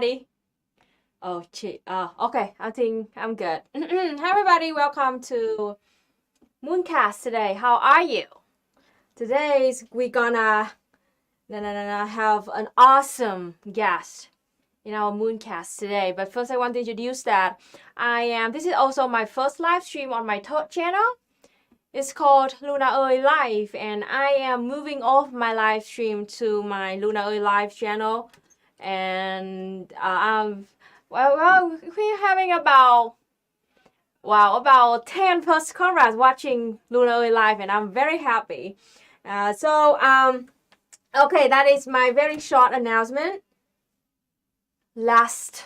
everybody. Oh, okay. I think I'm good. Hi, everybody. Welcome to Mooncast today. How are you? Today's we're gonna have an awesome guest in our Mooncast today. But first, I want to introduce that This is also my first live stream on my third channel. It's called Luna Ơi Live, and I am moving off my live stream to my Luna Ơi Live channel. And we're having about 10 plus cameras watching Luna Ơi Live, and I'm very happy. Okay, that is my very short announcement. Last,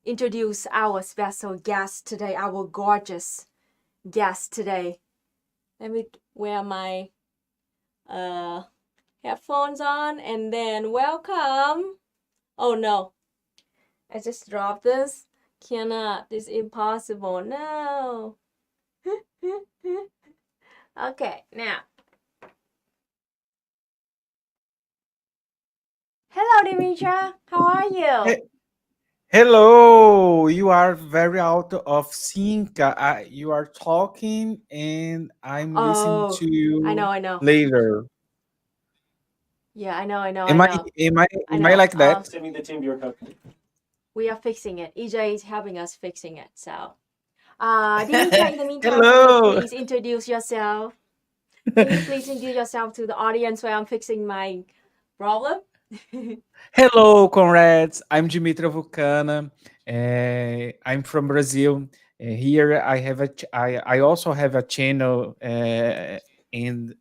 introduce our special guest today, our gorgeous guest today. Let me wear my headphones on and then welcome. Oh no, I just dropped this. Cannot, this is impossible. No. Okay, now. Hello, Dmitra. How are you? Hello, you are very out of sync. You are talking and I'm listening Oh, to you I know. later. Yeah, I know. Am I am I I am I know. like that? Send me the TeamViewer code. We are fixing it. EJ is helping us fixing it. So, Dmitra, in the meantime, can you Hello. please introduce yourself? Can you please introduce yourself to the audience while I'm fixing my problem? Hello, comrades. I'm Dmitra Vulcana. I'm from Brazil. Here I have I also have a channel, and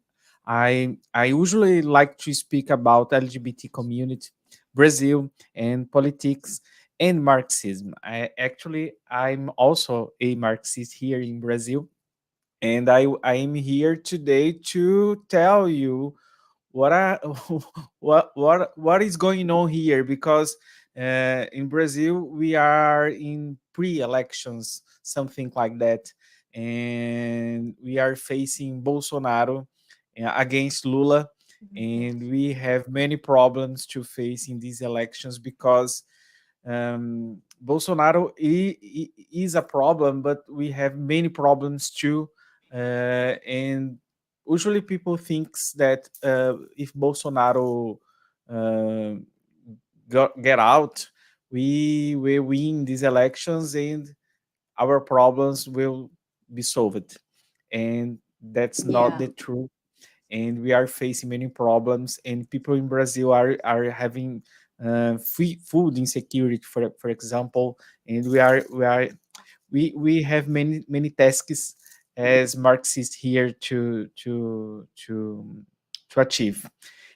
I usually like to speak about LGBT community, Brazil, and politics and Marxism. I'm also a Marxist here in Brazil, and I am here today to tell you what I what is going on here, because in Brazil we are in pre-elections, something like that, and we are facing Bolsonaro against Lula, and we have many problems to face in these elections because Bolsonaro is a problem, but we have many problems too, and usually people thinks that if Bolsonaro uh, get out, we will win these elections and our problems will be solved, and that's not Yeah. the truth. And we are facing many problems, and people in Brazil are having free food insecurity, for example, and we have many tasks as Marxists here to achieve.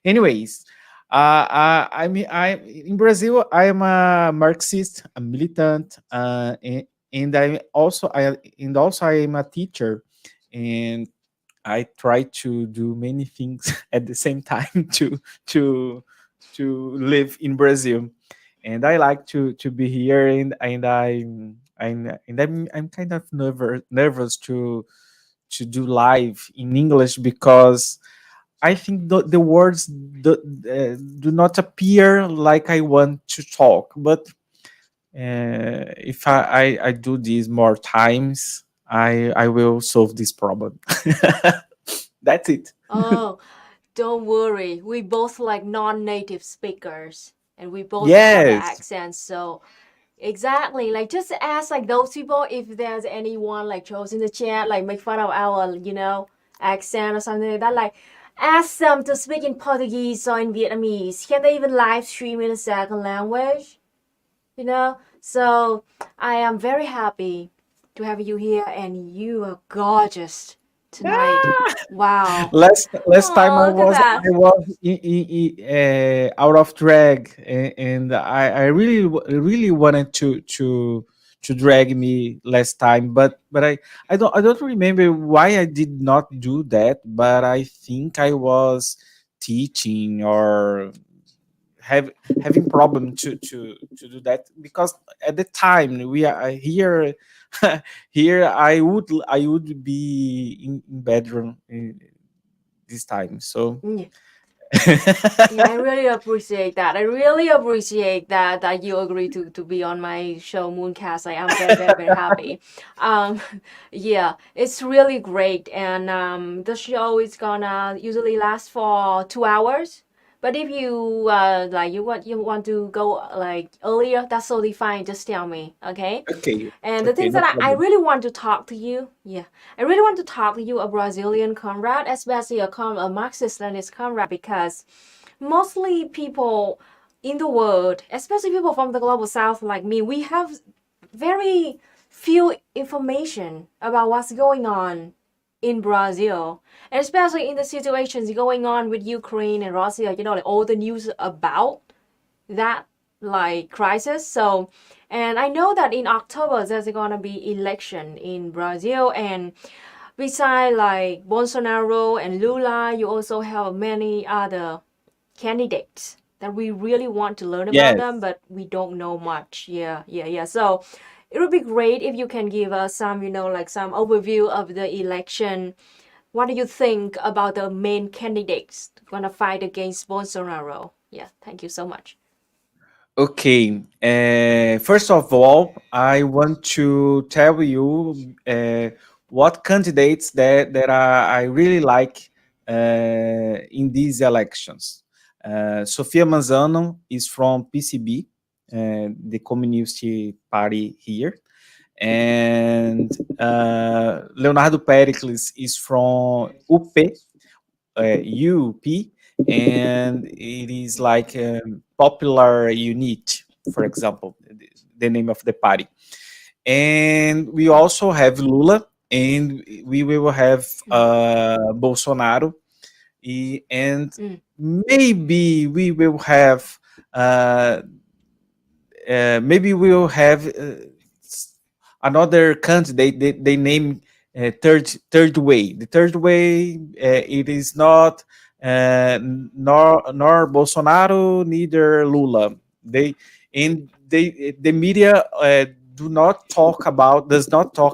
Anyways, I in Brazil. I am a Marxist, a militant, and I am a teacher, and I try to do many things at the same time to to live in Brazil, and I like to be here, I'm kind of nervous to do live in English because I think the words do not appear like I want to talk, but if I do this more times, I will solve this problem. That's it. Oh, don't worry. We both like non-native speakers, and we both have the Yes. accents. So exactly, like just ask like those people if there's anyone like chose in the chat, like make fun of our, accent or something like that. Like ask them to speak in Portuguese or in Vietnamese. Can they even live stream in a second language? So I am very happy to have you here, and you are gorgeous tonight. Wow. Last time Oh, look at that. I was out of drag, and I really wanted to drag me last time, but I don't remember why I did not do that, but I think I was teaching or having problem to do that, because at the time we are here here I would be in bedroom this time. So Mm, Yeah, I really appreciate that. I really appreciate that you agree to be on my show Mooncast. I am very very very happy. Um, yeah, it's really great, and the show is gonna usually last for 2 hours. But if you like you want to go like earlier, that's totally fine. Just tell me, okay? Okay, And the okay, things no that I problem. really want to talk to you, yeah, I really want to talk to you a Brazilian comrade, especially a Marxist-Leninist comrade, because mostly people in the world, especially people from the global south like me, we have very few information about what's going on in Brazil, and especially in the situations going on with Ukraine and Russia, like all the news about that like crisis. So, and I know that in October there's gonna be election in Brazil, and besides like Bolsonaro and Lula, you also have many other candidates that we really want to learn about them, Yes. but we don't know much. Yeah, yeah, yeah. So it would be great if you can give us some, like some overview of the election. What do you think about the main candidates gonna fight against Bolsonaro? Yeah, thank you so much. Okay. First of all, I want to tell you what candidates that I really like in these elections. Sofia Manzano is from PCB, the Communist Party here, and Leonardo Pericles is from UP, UP, and it is like Popular Unit, for example, the name of the party. And we also have Lula, and we will have Mm, Bolsonaro, and mm, maybe we will have uh, maybe we'll have another candidate they name third way. The third way it is not nor Bolsonaro neither Lula. The media does not talk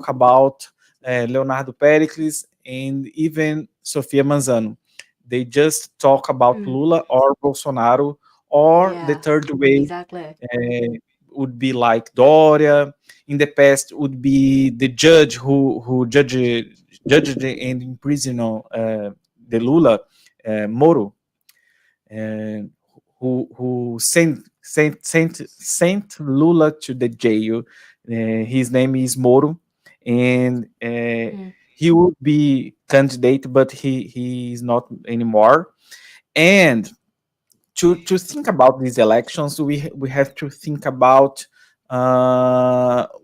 about Leonardo Pericles and even Sofia Manzano. They just talk about mm. Lula or Bolsonaro, or the Yeah, third way exactly. uh, would be like Doria. In the past, would be the judge who judged and imprisoned the Lula, Moro, uh, who sent Lula to the jail. His name is Moro, and Mm, he would be candidate, but he is not anymore. And to think about these elections, we have to think about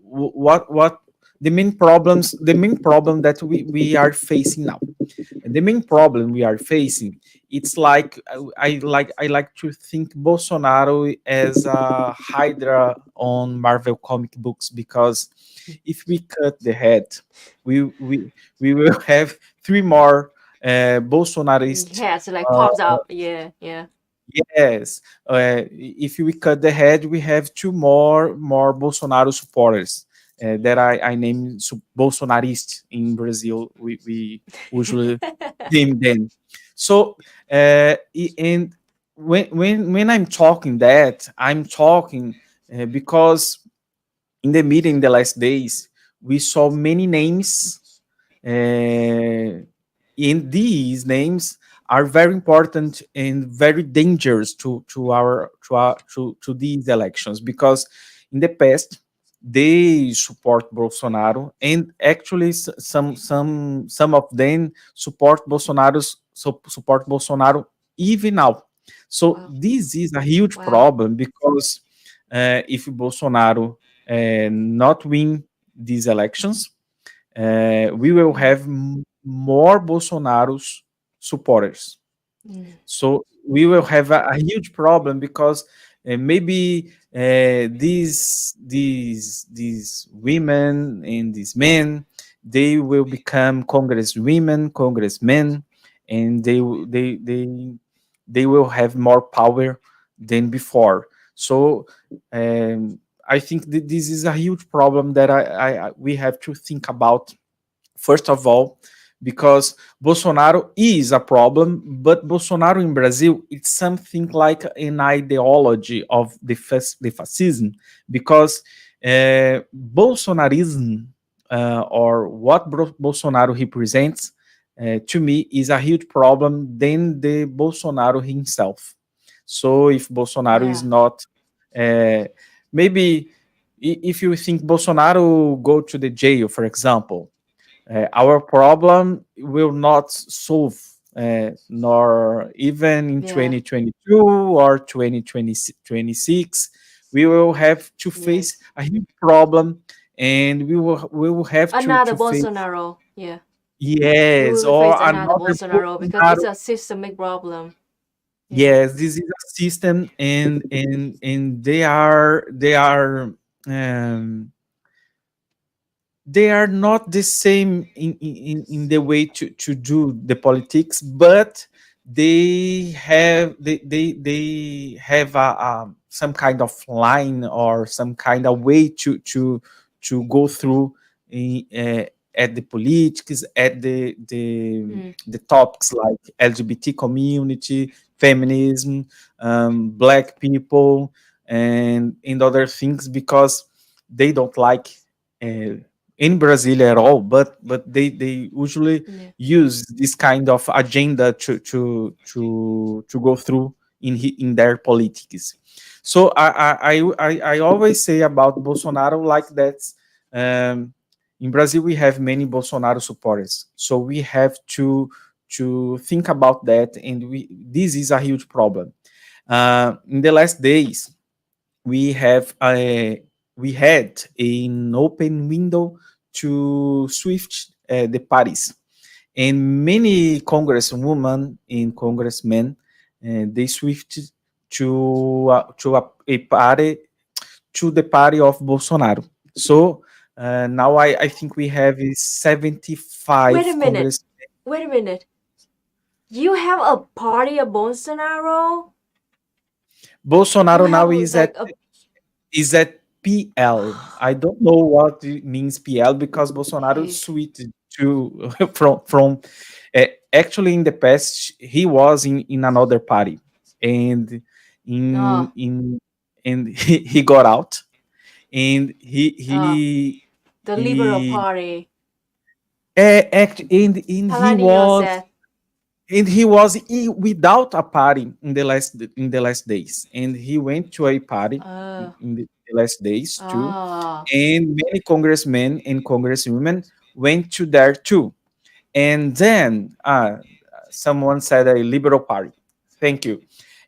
what the main problem that we are facing now. The main problem we are facing, it's like I like to think Bolsonaro as a Hydra on Marvel comic books, because if we cut the head, we we we will have three more Bolsonarist. yeah, so like uh, pops up. Yeah, yeah. Yes, if we cut the head, we have two more Bolsonaro supporters that I name Bolsonarist in Brazil. We usually name them. So and when I'm talking that, I'm talking because in the meeting the last days we saw many names, uh, and these names are very important and very dangerous to these elections, because in the past they support Bolsonaro, and actually some of them support Bolsonaro even now. So Wow, this is a huge wow. problem, because if Bolsonaro not win these elections, we will Mm, have more Bolsonaro's supporters. mm, So we will yeah. have a huge problem, because maybe these women and these men, they will become congresswomen, congressmen, and they will have more power than before. So I think that this is a huge problem that we have to think about. First of all, because Bolsonaro is a problem, but Bolsonaro in Brazil it's something like an ideology of the fascism, because Bolsonarism, or what Bolsonaro represents, to me is a huge problem than the Bolsonaro himself. So if Bolsonaro is Yeah. not, uh, maybe if you think Bolsonaro go to the jail, for example, our problem will not solve, nor even in Yeah. 2022 or 2026. We will have to face Yes. a huge problem, and we will have Another to face, Bolsonaro. Yeah. We yes, will or face another another Bolsonaro because Bolsonaro. it's a systemic problem. Yeah. Yes, this is a system, and they are um, they are not the same in the way to do the politics, but they have some kind of line or some kind of way to go through in, at the politics, at Mm. the topics like LGBT community, feminism, black people, and in other things, because they don't like uh, in Brazil at all, but they usually Yeah. use this kind of agenda to go through in their politics. So I always say about Bolsonaro like that. Um, in Brazil, we have many Bolsonaro supporters, so we have to think about that, and this is a huge problem. In the last days, we have a we had an open window to switch the parties, and many congresswomen and congressmen, they switched to a party, to the party of Bolsonaro. So now I think we have Wait a 75 minute. congress. Wait a minute. You have a party of Bolsonaro? You Bolsonaro now have like a is at PL. I don't know what it means PL, because Bolsonaro okay. switched to from actually in the past he was in another party, and in Oh, in and he got out, and oh, the Liberal he Party and planning your set. he was without a party in the last days, and he went to a party Oh, in the last days too, oh. and many congressmen and congresswomen went to there too. And then someone said a liberal party. Thank you.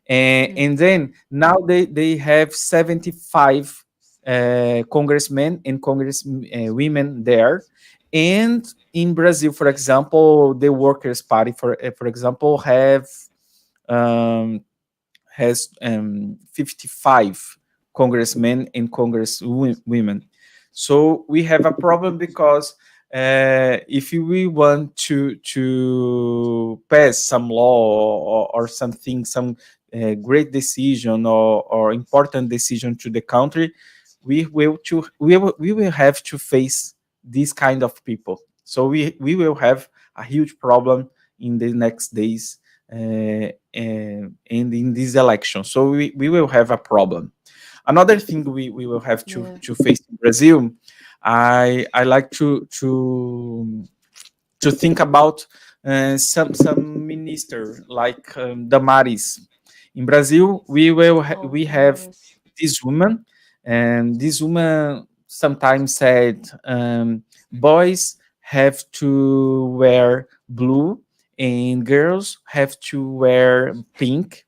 Mm. And then now they have 75 congressmen and congresswomen women there. And in Brazil, for example, the Workers' Party, for example, um, has 55 congressmen and congresswomen. So we have a problem, because if we want to pass some law, or something, some great decision, or important decision to the country, we will have to face these kind of people. So we will have a huge problem in the next days, and in this election. So we will have a problem. Another thing we will have Yeah. to face in Brazil, I like to think about some minister like Damaris. In Brazil, Oh, we have Damaris. this woman, and this woman sometimes said, boys have to wear blue and girls have to wear pink,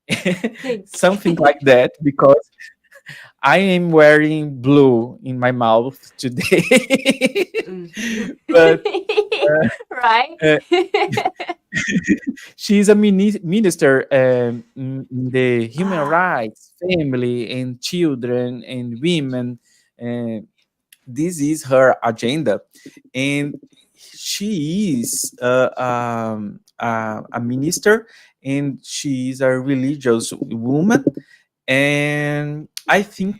Pink. something like that, because I am wearing blue in my mouth today. Mm. But Right? uh, she's a minister in the human Ah, rights, family, and children and women. Uh, this is her agenda, and she is a minister, and she is a religious woman, and I think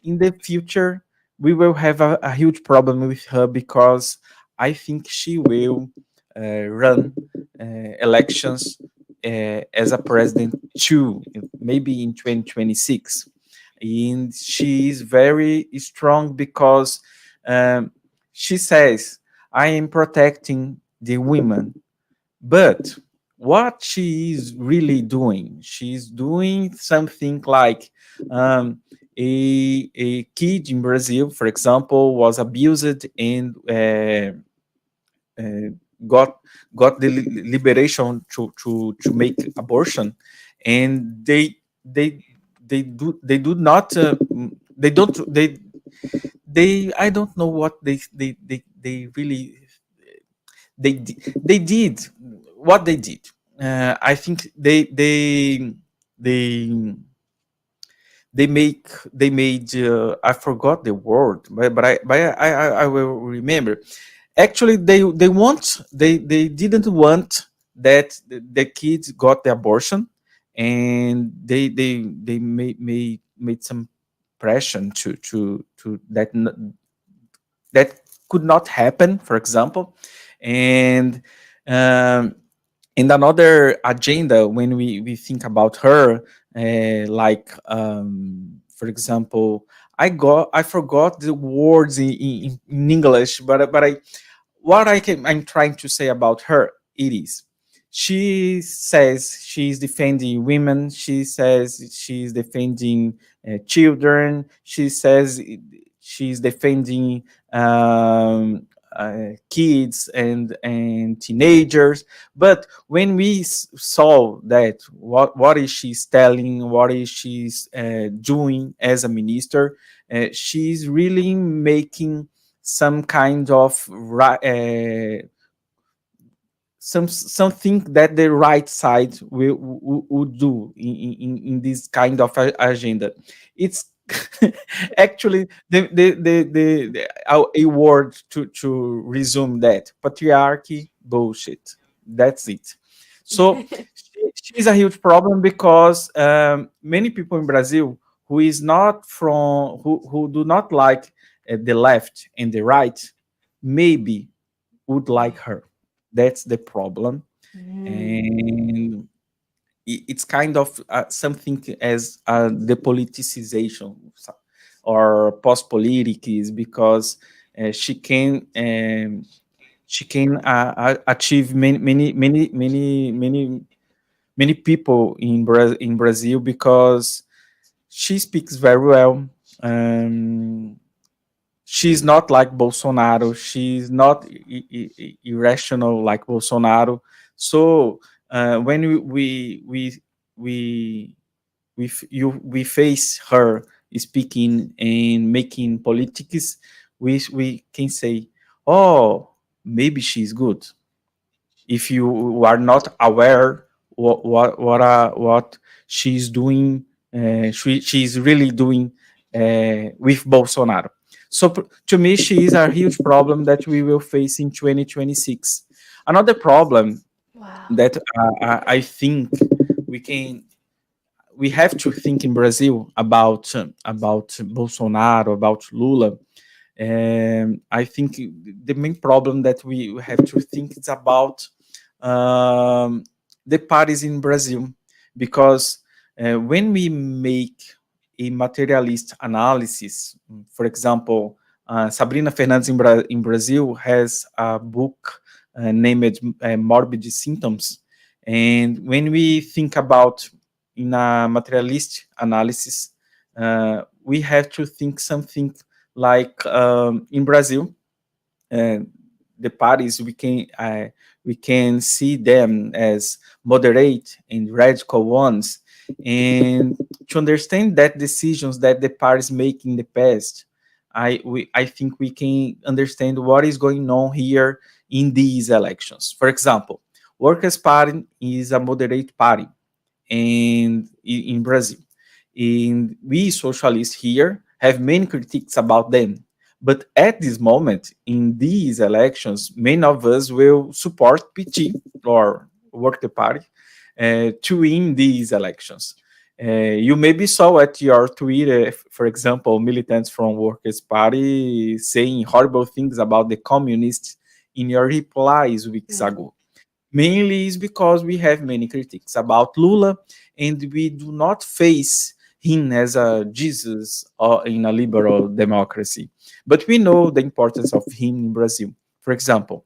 in the future we will have a huge problem with her, because I think she will run elections as a president too, maybe in 2026. And she is very strong because um, she says, I am protecting the women. But what she is really doing, she's doing something like um, a kid in Brazil, for example, was abused and uh, got the liberation to make abortion, and they they do not they don't they I don't know what they really they did what they did. I think they they made I forgot the word, but I will remember. Actually, they didn't want that the kids got the abortion, and they made some pressure to that could not happen, for example. And um, and another agenda when we think about her, like for example, I forgot the words in English, but I'm trying to say about her, it is she says she's defending women. She says she's defending children. She says she's defending kids and teenagers. But when we saw that what is she's telling, what is she's doing as a minister, she's really making some kind of something that the right side would do in this kind of agenda. It's actually a word to resume that patriarchy bullshit. That's it. So she's a huge problem because many people in Brazil who is not from who do not like the left and the right maybe would like her. That's the problem. And it's kind of something as the politicization or post-politics, because she can achieve many people in Brazil because she speaks very well. Um, she's not like Bolsonaro. She's not irrational like Bolsonaro. So when we face her speaking and making politics, we can say, oh, maybe she's good. If you are not aware what she's doing, she's really doing with Bolsonaro. So to me, she is a huge problem that we will face in 2026. Another problem Wow. that I think we can we have to think in Brazil about Bolsonaro, about Lula. I think the main problem that we have to think is about um, the parties in Brazil, because when we make a materialist analysis, for example, Sabrina Fernandes in Brazil has a book named Morbid Symptoms. And when we think about in a materialist analysis, we have to think something like in Brazil, uh, the parties we can see them as moderate and radical ones, and to understand that decisions that the parties make in the past, I think we can understand what is going on here in these elections. For example, Workers' Party is a moderate party and in Brazil. And we socialists here have many critiques about them. But at this moment, in these elections, many of us will support PT or Work the Party to win these elections. You maybe saw at your Twitter, for example, militants from Workers' Party saying horrible things about the communists in your replies weeks Yeah. ago. Mainly is because we have many critiques about Lula, and we do not face him as a Jesus or in a liberal democracy. But we know the importance of him in Brazil. For example,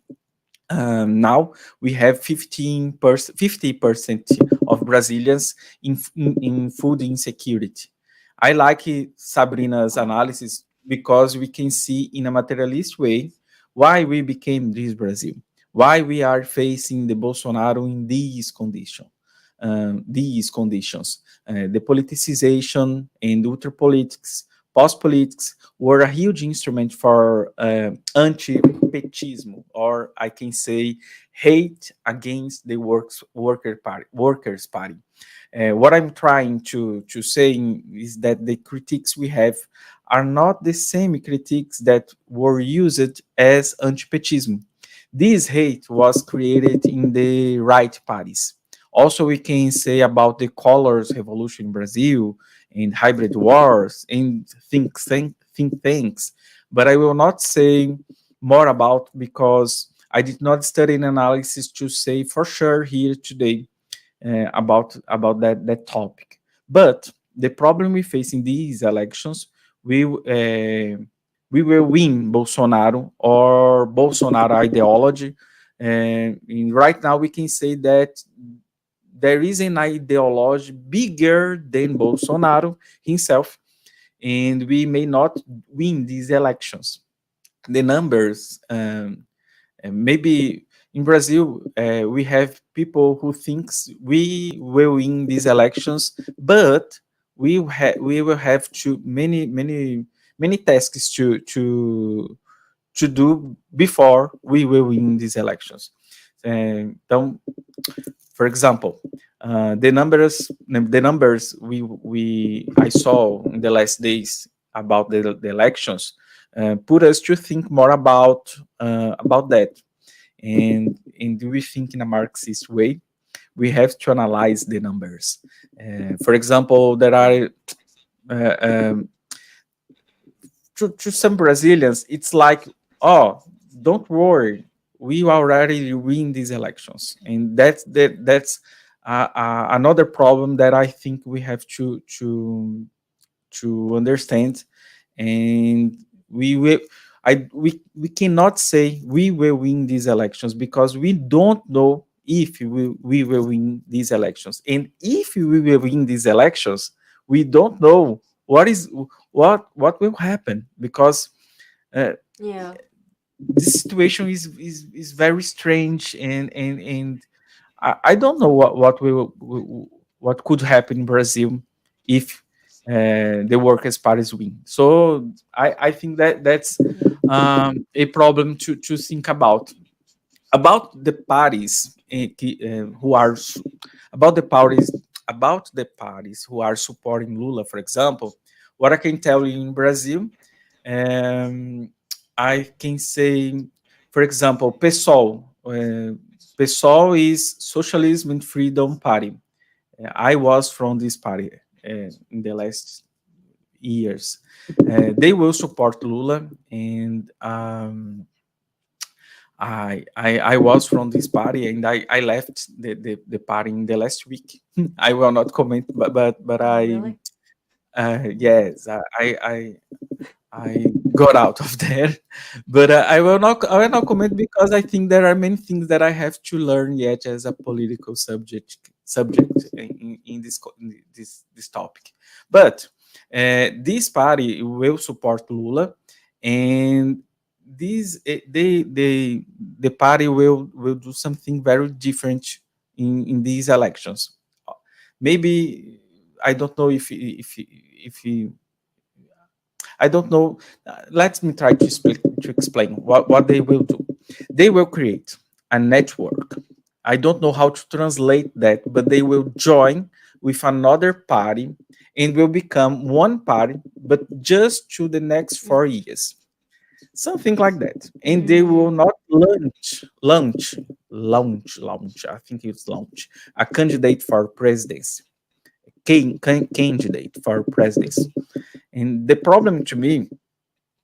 now we have 50% of Brazilians in food insecurity. I like Sabrina's Oh. analysis because we can see in a materialist way why we became this Brazil, why we are facing the Bolsonaro in these conditions. The politicization and ultra politics, post politics were a huge instrument for anti-petismo, or I can say hate against the workers' party. What I'm trying to say is that the critiques we have are not the same critiques that were used as anti-petismo. This hate was created in the right parties. Also, we can say about the colors revolution in Brazil and hybrid wars and think tanks, but I will not say more about because I did not study an analysis to say for sure here today about that topic. But the problem we face in these elections, we will win Bolsonaro or Bolsonaro ideology. And right now, we can say that there is an ideology bigger than Bolsonaro himself, and we may not win these elections. The numbers, maybe in Brazil, we have people who thinks we will win these elections, but we will have to many tasks to do before we will win these elections. Então, for example, the numbers we I saw in the last days about the elections put us to think more about that. And we think in a Marxist way. We have to analyze the numbers. For example, there are uh, um, to some Brazilians, it's like, oh, don't worry, we already win these elections, and that's another problem that I think we have to understand. And we will we cannot say we will win these elections because we don't know if we will win these elections, and if we will win these elections, we don't know what will happen because uh, Yeah. this situation is very strange, and I don't know what could happen in Brazil if the workers' parties win. So I think that's Yeah. a problem to think about the parties who are about the parties who are supporting Lula, for example. What I can tell you in Brazil, um, I can say, for example, PSOL. PSOL is Socialism and Freedom Party. I was from this party in the last years. They will support Lula, and I was from this party, and I left the party in the last week. I will not comment, but Oh, I really? yes, I got out of there. But I will not comment because I think there are many things that I have to learn yet as a political subject in this topic. But this party will support Lula, and the party will do something very different in these elections. Maybe I don't know if I don't know. Let me try to explain what they will do. They will create a network. I don't know how to translate that, but they will join with another party and will become one party, but just to the next Mm. 4 years. Something like that. And they will Mm. not launch. I think it's launch a candidate for presidency. Candidate for presidency. And the problem to me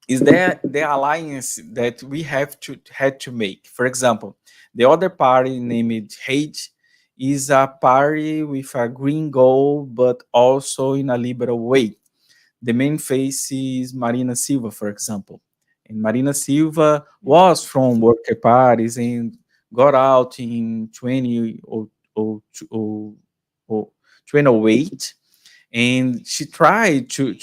is there the alliance that we have to had to make. For example, the other party named Hate is a party with a green goal, but also in a liberal way. The main face is Marina Silva, for example. And Marina Silva was from worker parties and got out in 2008, and she tried to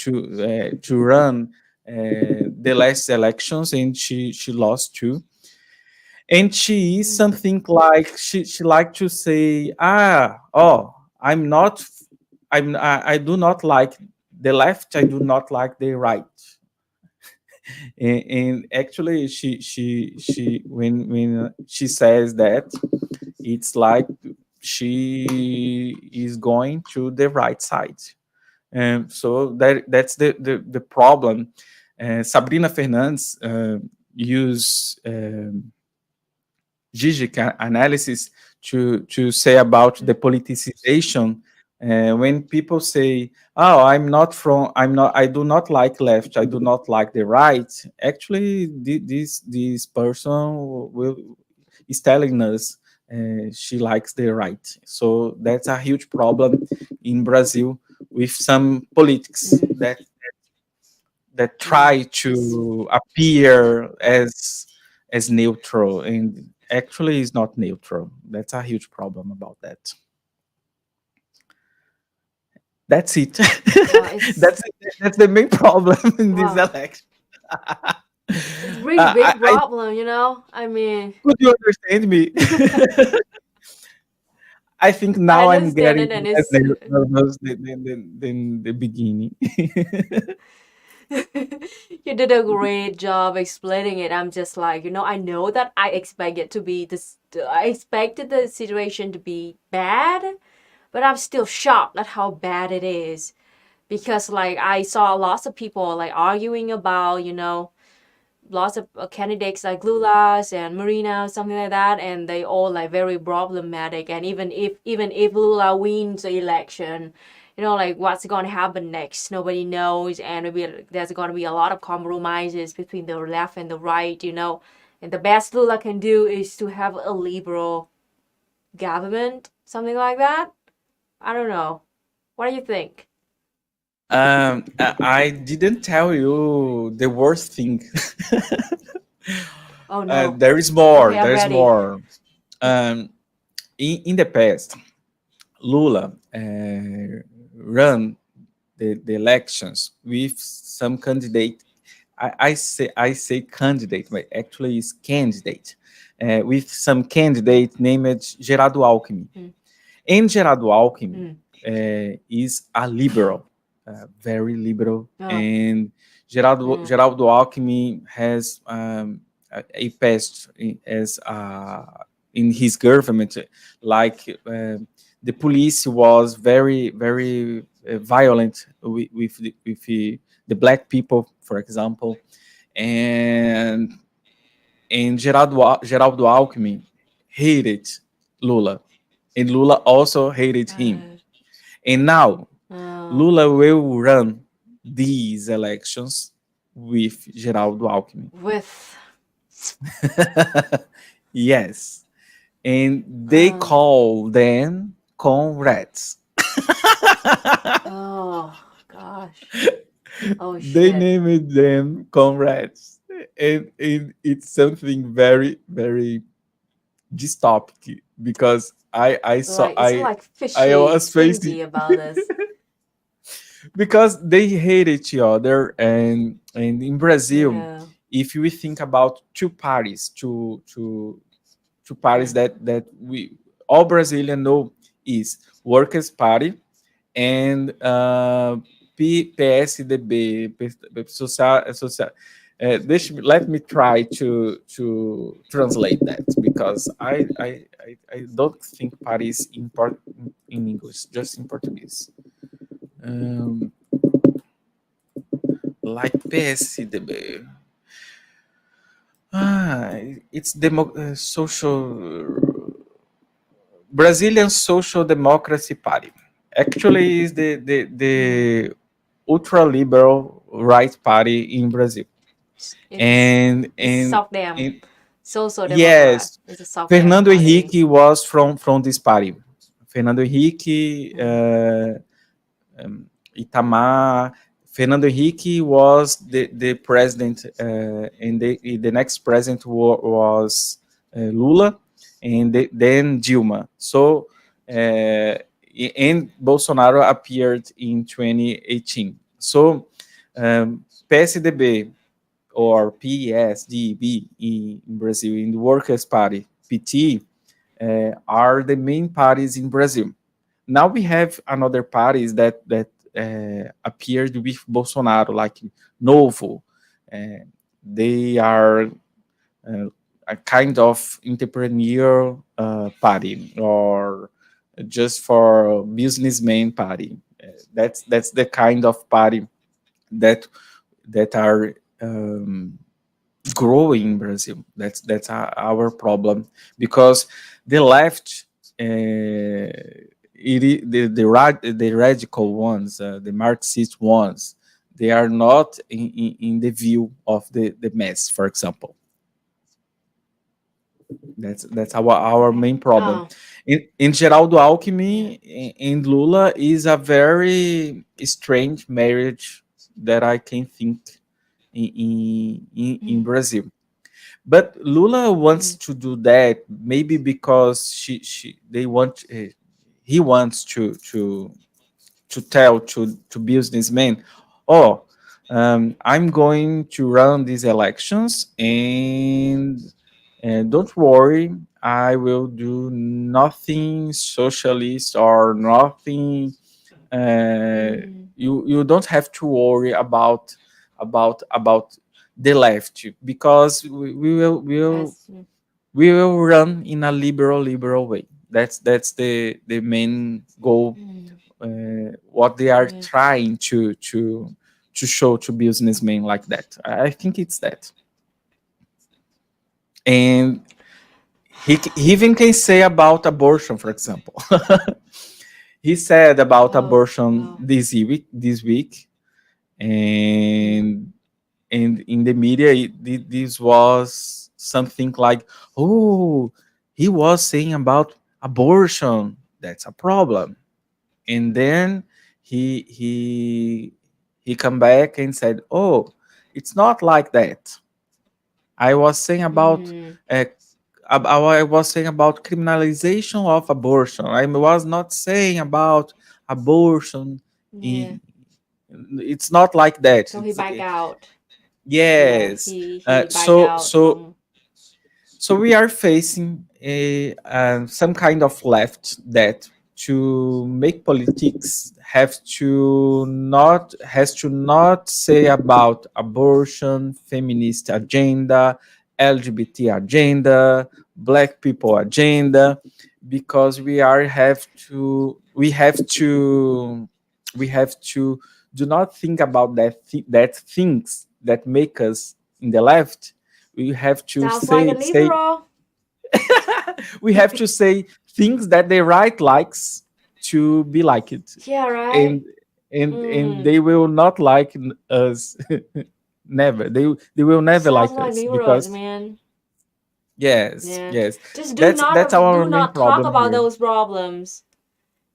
run the last elections, and she lost too. And she is Mm. something like she like to say, oh, I'm not, I do not like the left, I do not like the right. And actually she when she says that, it's like she is going to the right side. So that's the problem. Sabrina Fernandes use Gigi analysis to say about the politicization. When people say, "Oh, I do not like left, I do not like the right." Actually, this person will is telling us she likes the right. So that's a huge problem in Brazil with some politics Mm. that Yeah. try to appear as neutral, and actually is not neutral. That's a huge problem about that. That's it. It's that's that's the main problem in this wow. election. It's really big I problem, you know. I mean, could you understand me? I think I now I'm understand getting it, and less it's nervous than the beginning. you did a great job explaining it. I'm just like, I know that I expect it to be this. I expected the situation to be bad, but I'm still shocked at how bad it is because, like, I saw lots of people like arguing about, lots of candidates like Lula's and Marina, something like that, and they all like very problematic. And even if Lula wins the election, like what's going to happen next, nobody knows, and maybe there's going to be a lot of compromises between the left and the right, And the best Lula can do is to have a liberal government, something like that. I don't know. What do you think? I didn't tell you the worst thing. Oh no. There is more. Okay, I'm There is ready. more. Um, in the past, Lula ran the elections with some candidate. I say candidate, but actually is candidate. With some candidate named Gerardo Alckmin. Mm, And Gerardo Alckmin mm, is a liberal, very liberal. oh, And Geraldo, mm, Geraldo Alckmin has a past as in his government, like the police was very, very violent with the black people, for example. And Geraldo Alckmin hated Lula, and Lula also hated him. uh, And now oh. Lula will run these elections with Geraldo Alckmin. With Yes. And they uh, call them comrades. oh gosh. Oh They shit. named them comrades. And it's something very, very dystopic, because I saw Like it's like I fishy, was facing, stinky about this. because they hate each other. And in Brazil, Yeah. if we think about two parties Mm. that we all Brazilian know, is Workers Party and PSDB, social. Let me try to translate that, because I don't think party is important in English, just in Portuguese. Um, like PSDB. Ah, it's social Brazilian Social Democracy Party. Actually, is the Mm. ultra liberal right party in Brazil. and It's and, soft them. and Social democrat. yes, It's a soft them Fernando party. Henrique was from this party. Fernando Henrique, Mm. Itamar. Fernando Henrique was the president, and the next president was Lula, and then Dilma. So, and Bolsonaro appeared in 2018. So, PSDB or PSDB in Brazil, in the Workers' Party, PT, are the main parties in Brazil. Now we have another parties that appeared with Bolsonaro, like Novo. Uh, they are a kind of entrepreneur party, or just for businessman party. That's the kind of party that are growing in Brazil. That's our problem, because the left, the radical ones, the Marxist ones, they are not in the view of the mass. For example, that's our Okay. main problem. Oh. In Geraldo Yeah. Alckmin and Lula is a very strange marriage that I can think in Mm. Brazil. But Lula wants Mm. to do that, maybe because she they want he wants to tell to businessmen, oh, I'm going to run these elections, and don't worry, I will do nothing socialist or nothing. Mm. You don't have to worry about the left, because As we will run in a liberal way. That's the main goal, mm. what they are Yeah. trying to show to businessmen like that. I think it's that. And he even can say about abortion, for example. He said about Oh. abortion Oh. this week, Mm. and in the media this was something like, oh, he was saying about abortion, that's a problem. And then he come back and said, oh, it's not like that. I was saying about Mm. uh, I was saying about criminalization of abortion. I was not saying about abortion. Yeah. In, it's not like that. So he back out. Yeah. Yes. He back So out so from. so we are facing some kind of left that, to make politics, have to not has to not say about abortion, feminist agenda, LGBT agenda, black people agenda, because we have to do not think about that things that make us in the left. We have to Sounds like a say liberal. we have to say things that the right likes to be like it, Yeah. Right. and and Mm. they will not like us. Never, they will never Sounds like like us, liberals, because man. yes, Yeah. yes, Just that's our do main not talk problem about here. those problems.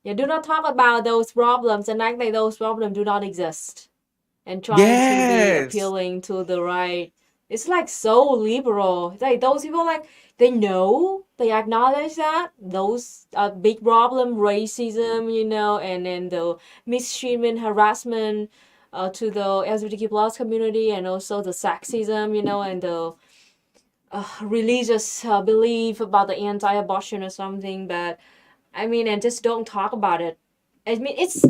Yeah, do not talk about those problems and act like those problems do not exist. And trying to be Yes. appealing to the right. It's like so liberal. It's like those people like they know, they acknowledge that those are big problem, racism, and then the mistreatment, harassment to the LGBTQ plus community, and also the sexism, and the religious belief about the anti-abortion or something. But I mean, and just don't talk about it. I mean, it's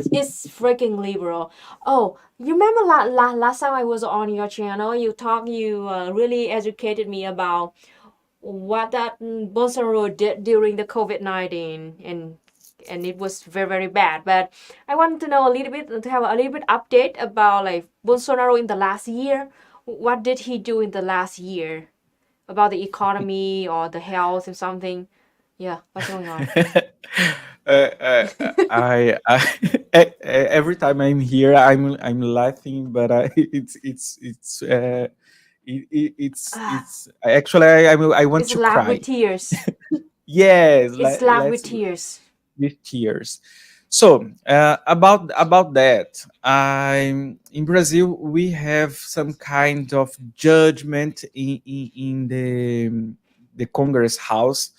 freaking liberal. Oh, you remember last time I was on your channel, you really educated me about what that Bolsonaro did during the COVID-19, and it was very very bad. But I wanted to know a little bit, to have a little bit update about like Bolsonaro in the last year. What did he do in the last year about the economy or the health or something? Yeah, what's going on? Every time I'm here, I'm laughing, but it's Ah, it's actually I want it's to laugh with cry. tears. Yes, It's laugh with let's tears. with tears. So about that, I'm in Brazil. We have some kind of judgment in the Congress House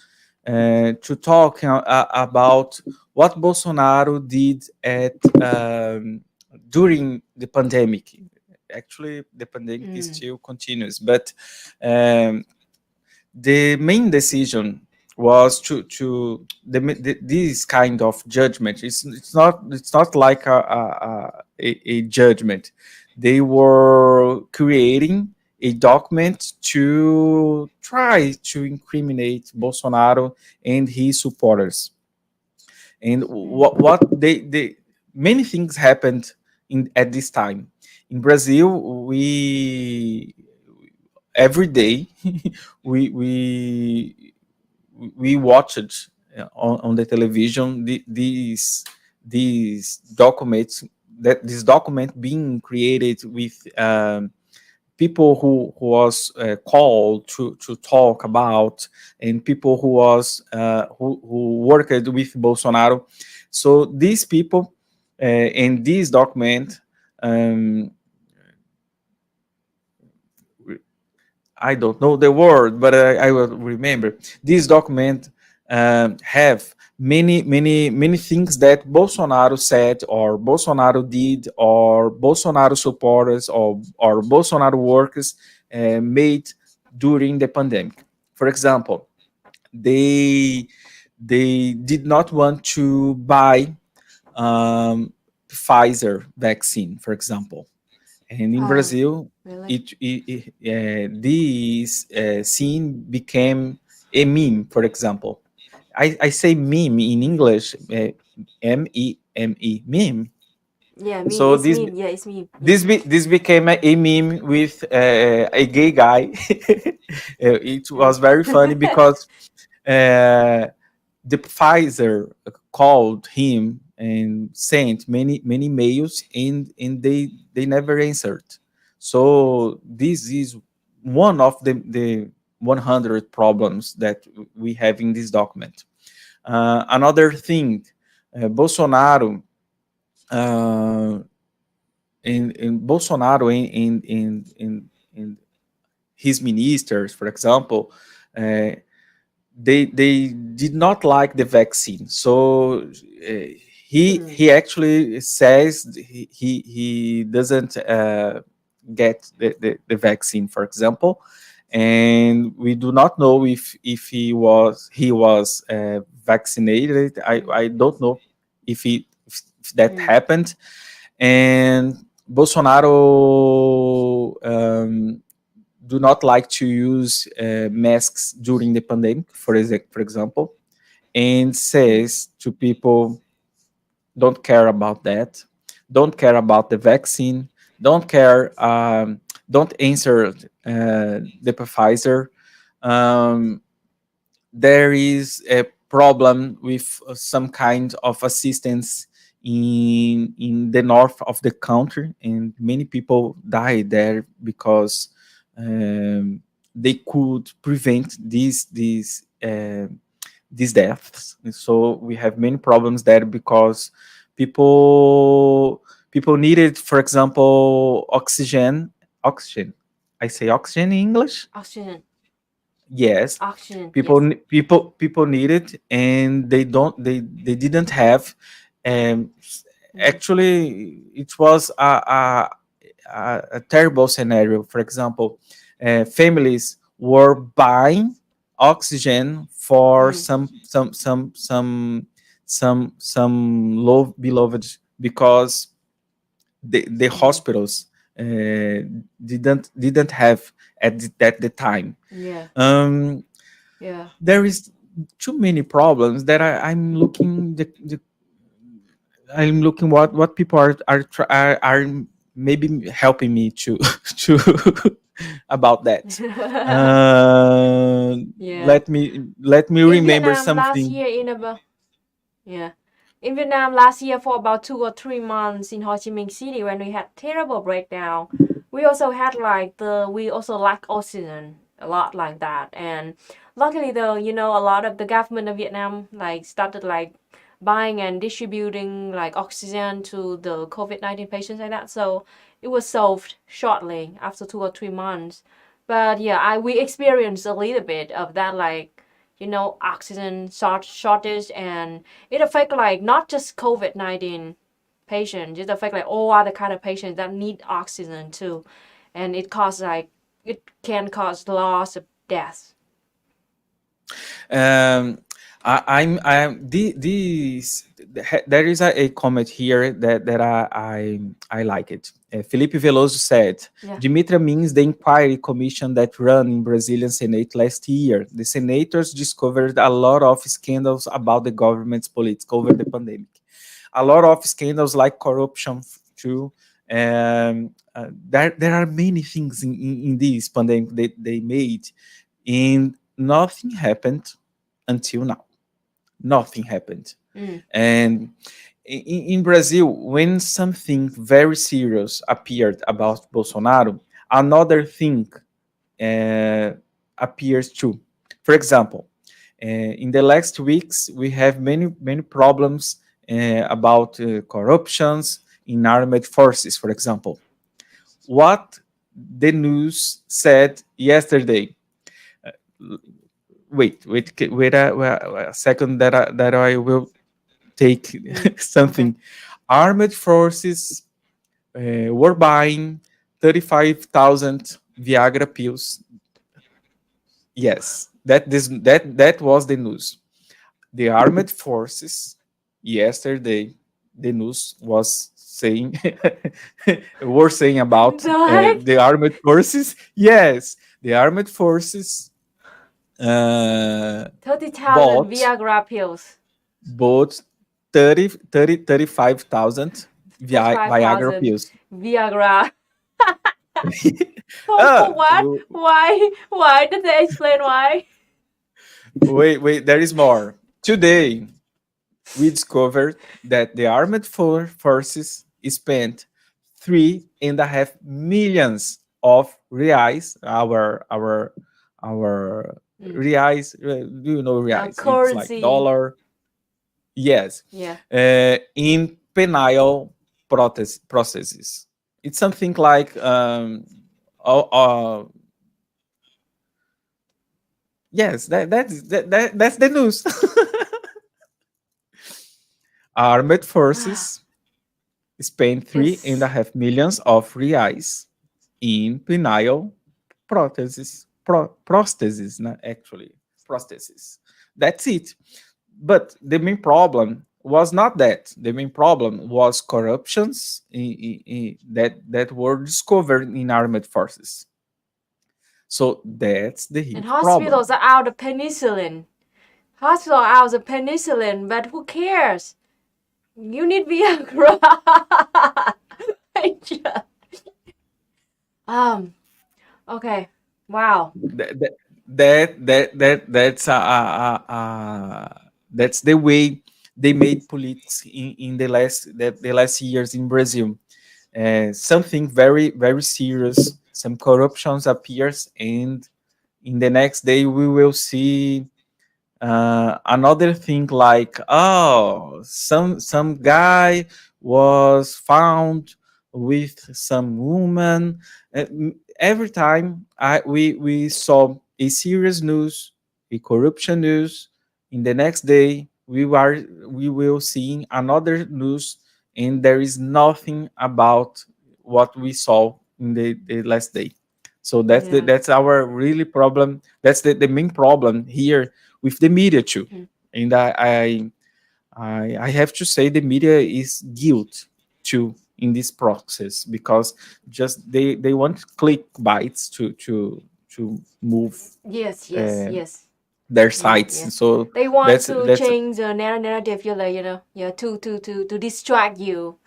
to talk about what Bolsonaro did at during the pandemic. Actually, the pandemic is Mm. still continuous, but um, the main decision was to this kind of judgment. It's not like a judgment. They were creating a document to try to incriminate Bolsonaro and his supporters. And Mm. what they many things happened in at this time in Brazil. We every day we we watched on the television these documents, that this document being created with people who was called to talk about, and people who was who worked with Bolsonaro. So these people in this document, um, I don't know the word, but I will remember. This document have many things that Bolsonaro said, or Bolsonaro did, or Bolsonaro supporters, or Bolsonaro workers made during the pandemic. For example, they they did not want to buy Pfizer vaccine, for example. And in Oh, Brazil, really? this scene became a meme. For example, I say meme in English, meme. Yeah, meme. So It's meme. Yeah, it's meme. Yeah. this became a meme with a gay guy. It Mm. was very funny because uh, the Pfizer called him and sent many mails, and they never answered. So this is one of the 100 problems that we have in this document. Another thing, Bolsonaro uh, in Bolsonaro in his ministers, for example, uh, they did not like the vaccine. So Mm. he actually says he doesn't get the vaccine, for example. And we do not know if he was vaccinated. Mm. I don't know if that Mm. happened. And Bolsonaro do not like to use masks during the pandemic, for example, and Mm. says to people, don't care about that, don't care about the vaccine, don't care, don't answer the Pfizer. Um, there is a problem with some kind of assistance in the north of the country, and many people died there because um, they could prevent these deaths. And so we have many problems there because people needed, for example, oxygen. I say oxygen in English. Oxygen. Yes, Oxygen. Yes. people need it, and they didn't have. um Mm. Actually, it was a terrible scenario. For example, families were buying oxygen for Mm. some low beloved, because the Mm. hospitals didn't have at the time. Yeah. um Yeah. there is too many problems that I'm looking what people are maybe helping me to to about that. uh, Yeah. let me In remember Vietnam last something. year, in about, yeah. In Vietnam last year for about 2 or 3 months in Ho Chi Minh City when we had terrible breakdown we also had like we also lack oxygen a lot like that. And luckily though, a lot of the government of Vietnam like started like buying and distributing like oxygen to the COVID-19 patients like that. So it was solved shortly after 2 or 3 months. But yeah, we experienced a little bit of that like oxygen shortage, and it affect like not just COVID-19 patients, it affect like all other kind of patients that need oxygen too, and it can cause loss of death. Um, there is a comment here that I like it. Felipe Veloso said, Yeah. Dmitra means the inquiry commission that ran in Brazilian Senate last year. The senators discovered a lot of scandals about the government's politics over the pandemic. A lot of scandals like corruption too. There are many things in this pandemic that they made, and nothing happened until now. Nothing happened. And in Brazil, when something very serious appeared about Bolsonaro, another thing appears too. For example, in the last weeks, we have many problems about corruptions in armed forces, for example. What the news said yesterday. Wait a second that I will take something. Okay. Armed forces were buying 35,000 Viagra pills. Yes, that was the news. The armed forces yesterday, the news was saying were saying about The heck? the armed forces. Yes, the armed forces uh, 30,000 bought Viagra pills. bought 35,000 Viagra 35,000 pills. Viagra. For Ah, what? Why? Why? Did they explain why? wait, there is more. Today, we discovered that the armed forces spent 3.5 millions of reais, our reais. Do you know reais? It's like Currency. dollar. Yes, Yeah. in penile processes. It's something like uh, uh, yes, that's the news. Armed forces spent three and a It's half millions of reais in penile prostheses, not actually prostheses. That's it. But the main problem was not that. The main problem was corruptions that were discovered in armed forces. So that's the and huge problem. hospitals are out of penicillin. Hospital are out of penicillin, but who cares? You need Viagra. um. Okay. Wow. That's the way they made politics in the last years in Brazil. Something very serious, some corruptions appears, and in the next day we will see another thing like, oh, some guy was found with some woman. Every time we saw a serious news, a corruption news, in the next day we will see another news, and there is nothing about what we saw in the last day. So Yeah. that's our really problem. That's the main problem here with the media too. And I have to say the media is guilt too in this process, because just they want click bites to move Yes. Yes. uh, Yes. their Yeah. Yeah. sites. So They want to that's change the narrative. Yeah, to distract you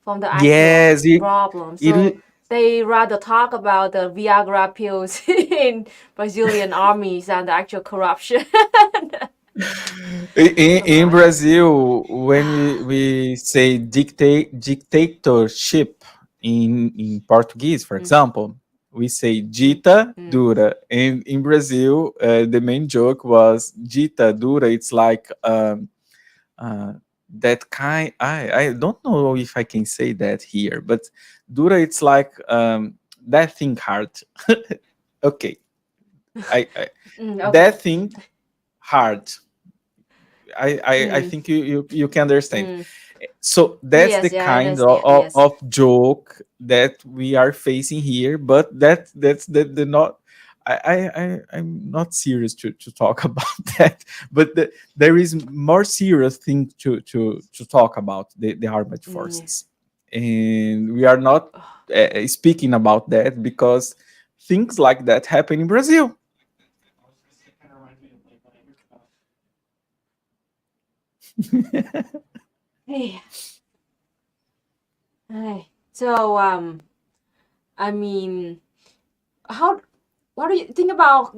from the actual yes, problem. So it they rather talk about the Viagra pills in Brazilian armies than the actual corruption. in About it. Brazil, when we say dictatorship, in Portuguese, for Mm. example, we say Mm. dita Mm. dura, and in Brazil, the main joke was dita dura. It's like uh, that kind. I don't know if I can say that here, but dura, it's like that thing hard. Okay, I Okay. that thing hard. I Mm. think you can understand. Mm. So that's the Yes, yeah, I kind understand. Yes. of joke that we are facing here, but that's the not. I'm not serious to talk about that, but there is more serious thing to talk about the armed Mm. forces, and we are not speaking about that because things like that happen in Brazil. Hey. Hey. So I mean, how what do you think about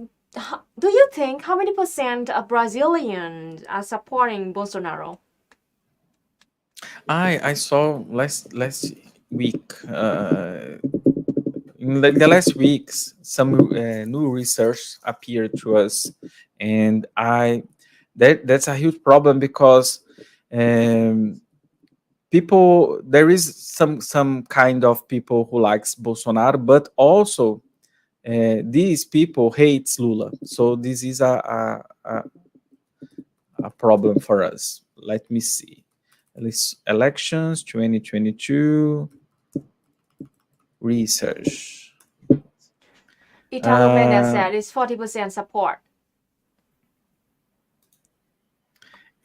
do you think how many percent of Brazilians are supporting Bolsonaro? I saw last week in the last weeks some new research appeared to us, and I that's a huge problem because um, people there is some kind of people who likes Bolsonaro, but also these people hates Lula. So this is a problem for us. Let me see. Elections 2022 research. Italo Mena Uh, said it's 40% support.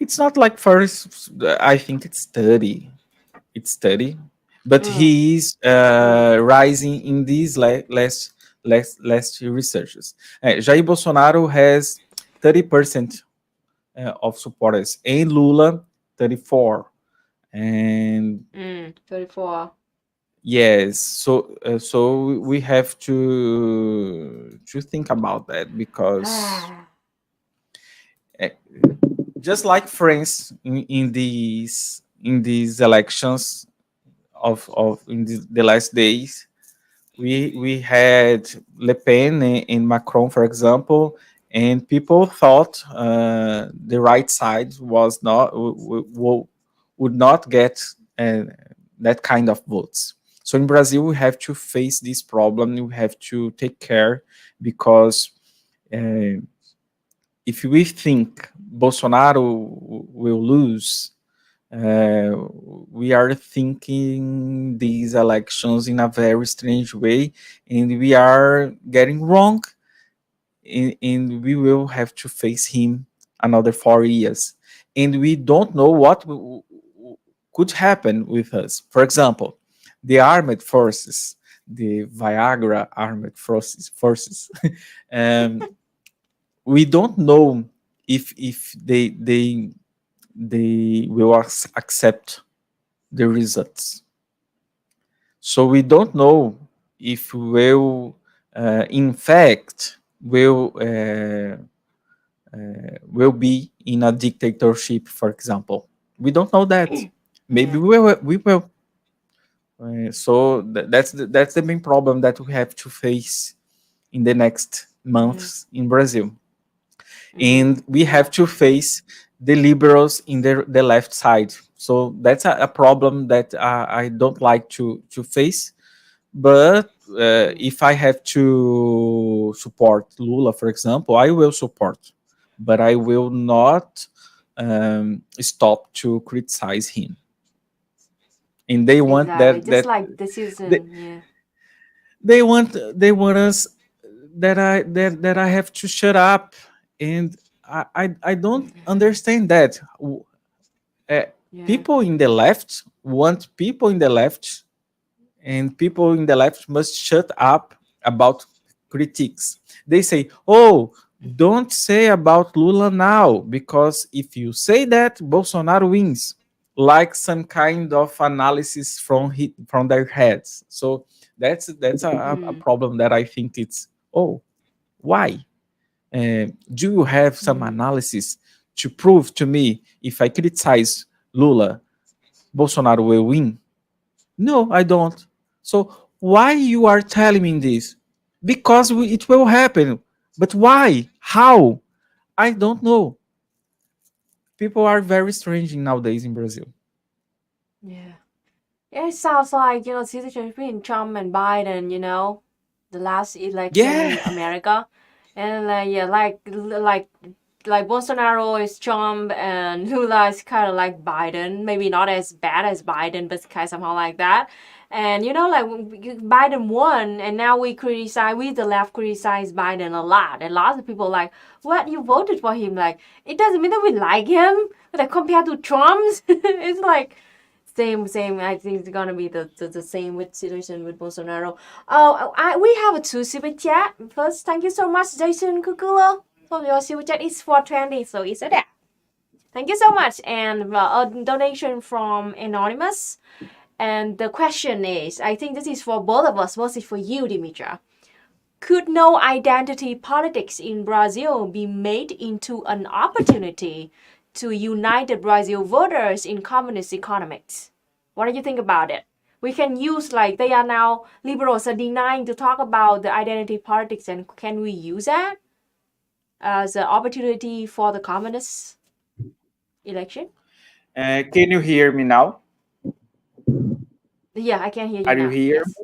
it's not like first. I think it's 30. It's 30, but Mm. he is Mm. rising in these last researches. Jair Bolsonaro has 30% of supporters, and Lula 34. And 34. yes, so we have to think about that because uh, just like France in these elections of in the last days, we had Le Pen and Macron, for example, and people thought the right side was not would not get uh, that kind of votes. So in Brazil, we have to face this problem. We have to take care because uh, if we think Bolsonaro will lose, uh, we are thinking these elections in a very strange way, and we are getting wrong, and we will have to face him another 4 years, and we don't know what could happen with us. For example, the armed forces, the Viagra armed forces, um, we don't know if they will accept the results. So we don't know if will, in fact, will be in a dictatorship, for example. We don't know that. Maybe Yeah. we will. So that's the main problem that we have to face in the next Mm. months in Brazil, Mm. and we have Yeah. to face the liberals in the left side. So that's a problem that I don't like to face. But Mm. if I have to support Lula, for example, I will support, but I will not stop to criticize him. And they want Exactly. Just that like the they, season. Yeah. they want us that I have to shut up, and I don't understand that. Uh, Yeah. People in the left want people in the left, and people in the left must shut up about critiques. They say, "Oh, don't say about Lula now, because if you say that, Bolsonaro wins." Like some kind of analysis from their heads. So that's a Mm. problem that I think it's. Oh, why? Do you have some Mm. analysis to prove to me if I criticize Lula, Bolsonaro will win? No, I don't. So why you are telling me this? Because it will happen. But why? How? I don't know. People are very strange nowadays in Brazil. Yeah. Yeah, it sounds like, situation between Trump and Biden, the last election Yeah. in America. And like, yeah, like Bolsonaro is Trump and Lula is kind of like Biden. Maybe not as bad as Biden, but kind of somehow like that. And like Biden won, and now we the left criticize Biden a lot. And lots of people like, what, you voted for him? Like, it doesn't mean that we like him. Like compared to Trump's, it's like same. I think it's gonna be the same with situation with Bolsonaro. Oh, we have a two super chat. First, thank you so much, Jason Kukulo. So your super chat is 420, so it's there. Thank you so much. And a donation from Anonymous. And the question is, I think this is for both of us, mostly for you, Dmitra. Could no identity politics in Brazil be made into an opportunity to unite the Brazil voters in communist economics? What do you think about it? We can use, like, they are now, liberals are denying to talk about the identity politics, and can we use that as an opportunity for the communist election? Can you hear me now? Yeah, I can hear you Are you now. here? Yes.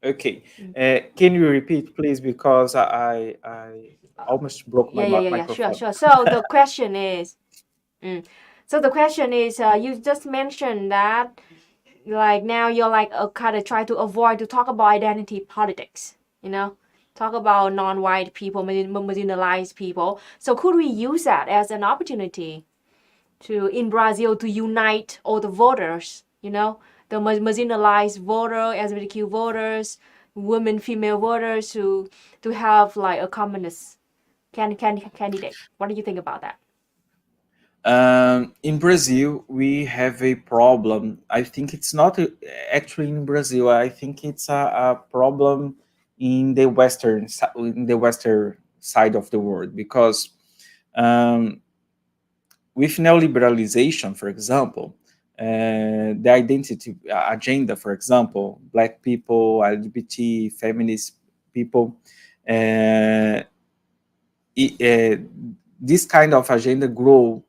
Okay. Can you repeat, please? Because I almost broke my Yeah. Sure, microphone. sure. So the question is, you just mentioned that like now you're like kind of try to avoid to talk about identity politics, talk about non-white people, marginalized people. So could we use that as an opportunity to in Brazil to unite all the voters, the marginalized voter, LGBTQ voters, women, female voters, to have like a communist candidate? What do you think about that? In Brazil, we have a problem. I think it's not actually in Brazil. I think it's a problem in the western side of the world because um, with neoliberalization, for example, the identity agenda, for example, Black people, LGBT, feminist people, uh, this kind of agenda growth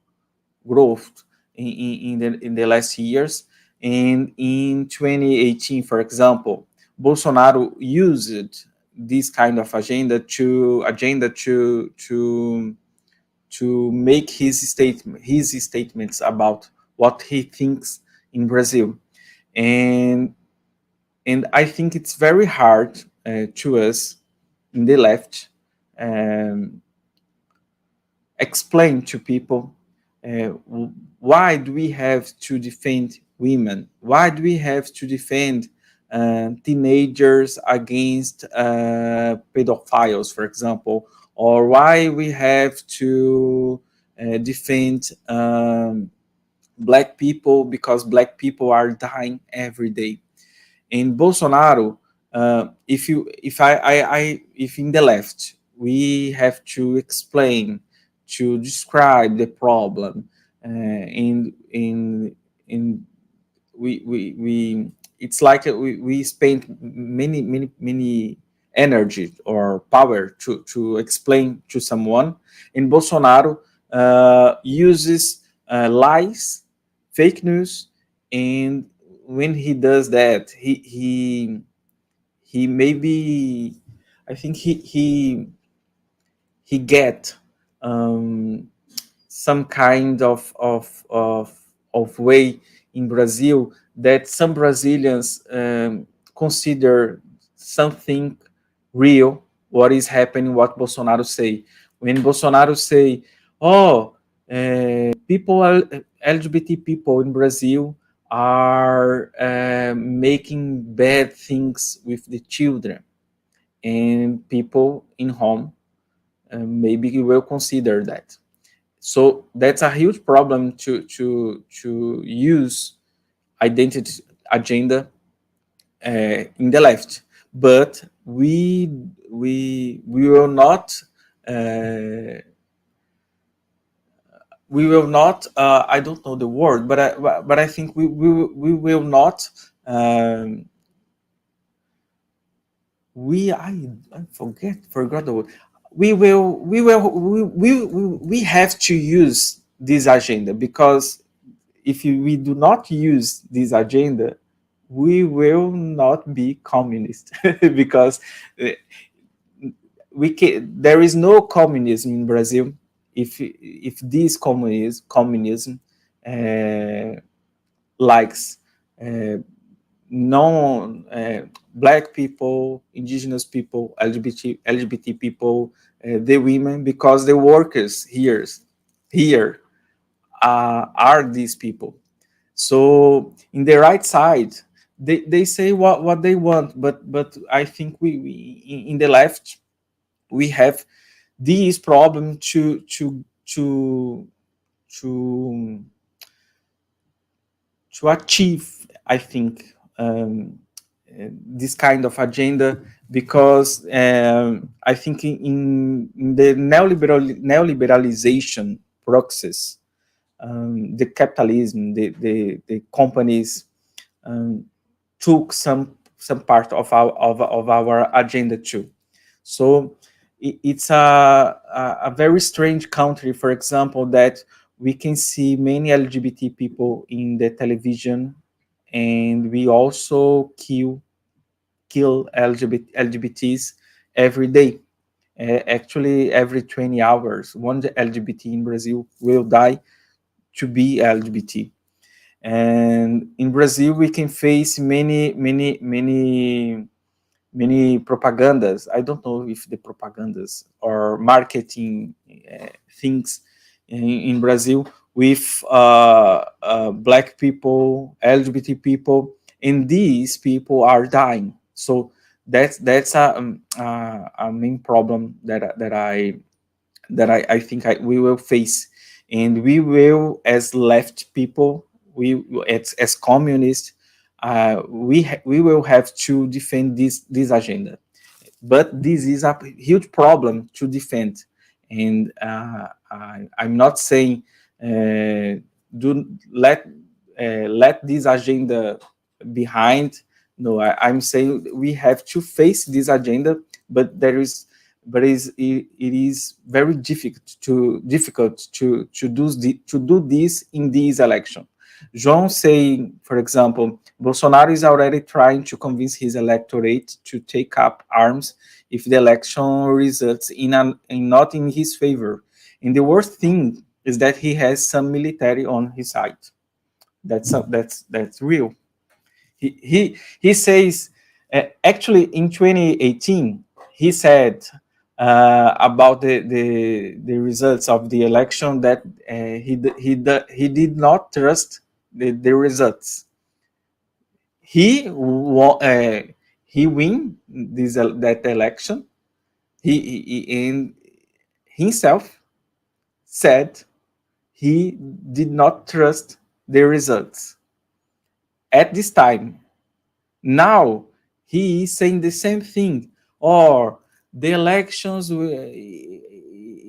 in the last years. And in 2018, for example, Bolsonaro used this kind of agenda to make his statements about what he thinks in Brazil. And I think it's very hard to us in the left um, explain to people uh, why do we have to defend women? Why do we have to defend teenagers against pedophiles, for example? Or why we have to defend black people because black people are dying every day? In Bolsonaro, if in the left we have to explain, to describe the problem, in we it's like we spend many energy or power to explain to someone. And Bolsonaro uses lies, fake news, and when he does that, he maybe, I think he get um, some kind of way in Brazil that some Brazilians consider something real. What is happening? What Bolsonaro say? When Bolsonaro say, "Oh, people, LGBT people in Brazil are making bad things with the children," and people in home maybe will consider that. So that's a huge problem to use identity agenda in the left. But we will not uh, I don't know the word, but I think we will not um, I forgot the word. We have to use this agenda, because if we do not use this agenda, we will not be communist because uh, there is no communism in Brazil if this communism uh, likes uh, non black people, indigenous people, LGBT people, the women, because the workers here are these people. So in the right side, they say what they want, but I think we in the left we have this problem to to achieve, I think, this kind of agenda, because I think in the neoliberalization process, the capitalism, the companies um, took some part of our agenda too. So it's a very strange country, for example, that we can see many LGBT people in the television, and we also kill LGBTs every day. Actually, every 20 hours, one LGBT in Brazil will die to be LGBT. And in Brazil, we can face many propagandas. I don't know if the propagandas or marketing things in Brazil with black people, LGBT people, and these people are dying. So that's a main problem that I think we will face, and we will, as left people, as communists, we will have to defend this agenda. But this is a huge problem to defend, and I'm not saying do let this agenda behind. No, I'm saying we have to face this agenda, but it is very difficult to do this in this election. João saying, for example, Bolsonaro is already trying to convince his electorate to take up arms if the election results in not in his favor. And the worst thing is that he has some military on his side. That's real. He says, actually in 2018 he said about the results of the election that he did not trust the results. He win that election. He and himself said he did not trust the results at this time. Now he is saying the same thing, or the elections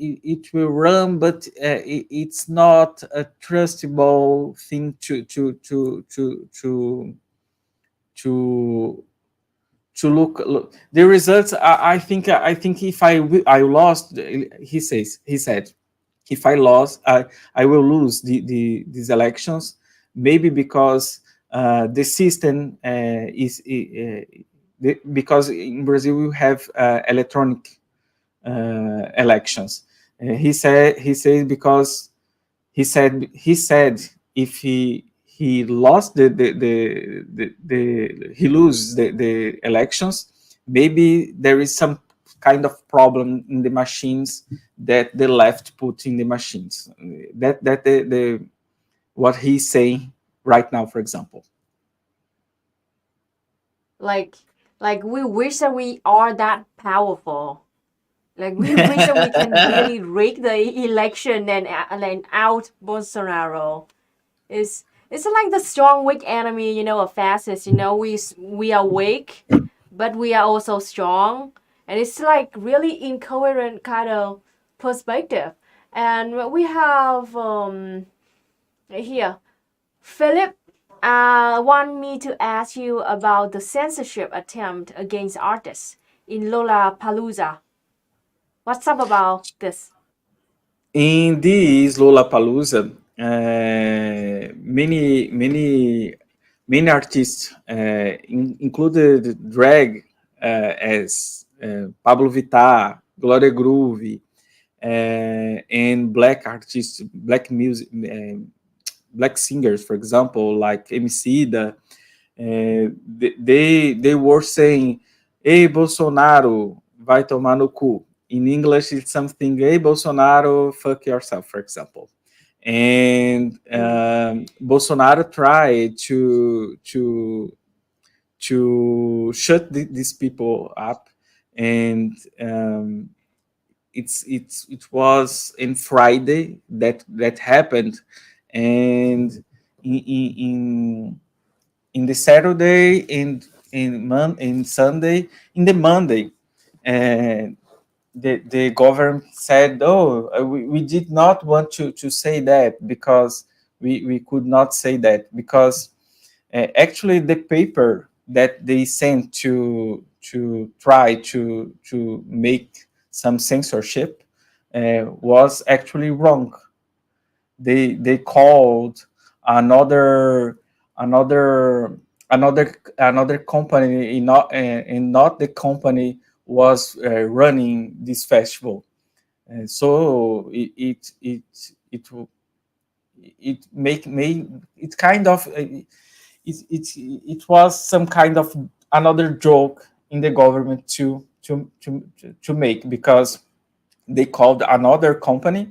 it will run, but it's not a trustable thing to look the results. I think if I lost, he said, if I lost, I will lose these elections, maybe because the system because in Brazil we have electronic elections. He said because he said if he lost he lose the elections, maybe there is some kind of problem in the machines that the left put in the machines. That the what he's saying right now, for example. Like, we wish that we are that powerful. Like, we wish that we can really rig the election and out Bolsonaro. It's like the strong, weak enemy, a fascist. We are weak, but we are also strong, and it's like really incoherent kind of perspective. And we have here, Philip. Want me to ask you about the censorship attempt against artists. in Lollapalooza. What's up about this? In this Lollapalooza, many artists, included drag, as Pablo Vittar, Gloria Groove, and black artists, black music, black singers, for example, like MC Da. They were saying, "Ei, Bolsonaro, vai tomar no cu." In English, it's something, "Hey, Bolsonaro, fuck yourself," for example. And Bolsonaro tried to shut these people up, and it was in Friday that happened, and in in the Saturday and in Sunday, in the Monday, and the government said, "Oh, we did not want to say that because we could not say that because actually the paper that they sent to try to make some censorship was actually wrong. They called another another another company, and not the company was running this festival. So it make it kind of it was some kind of another joke in the government to make, because they called another company,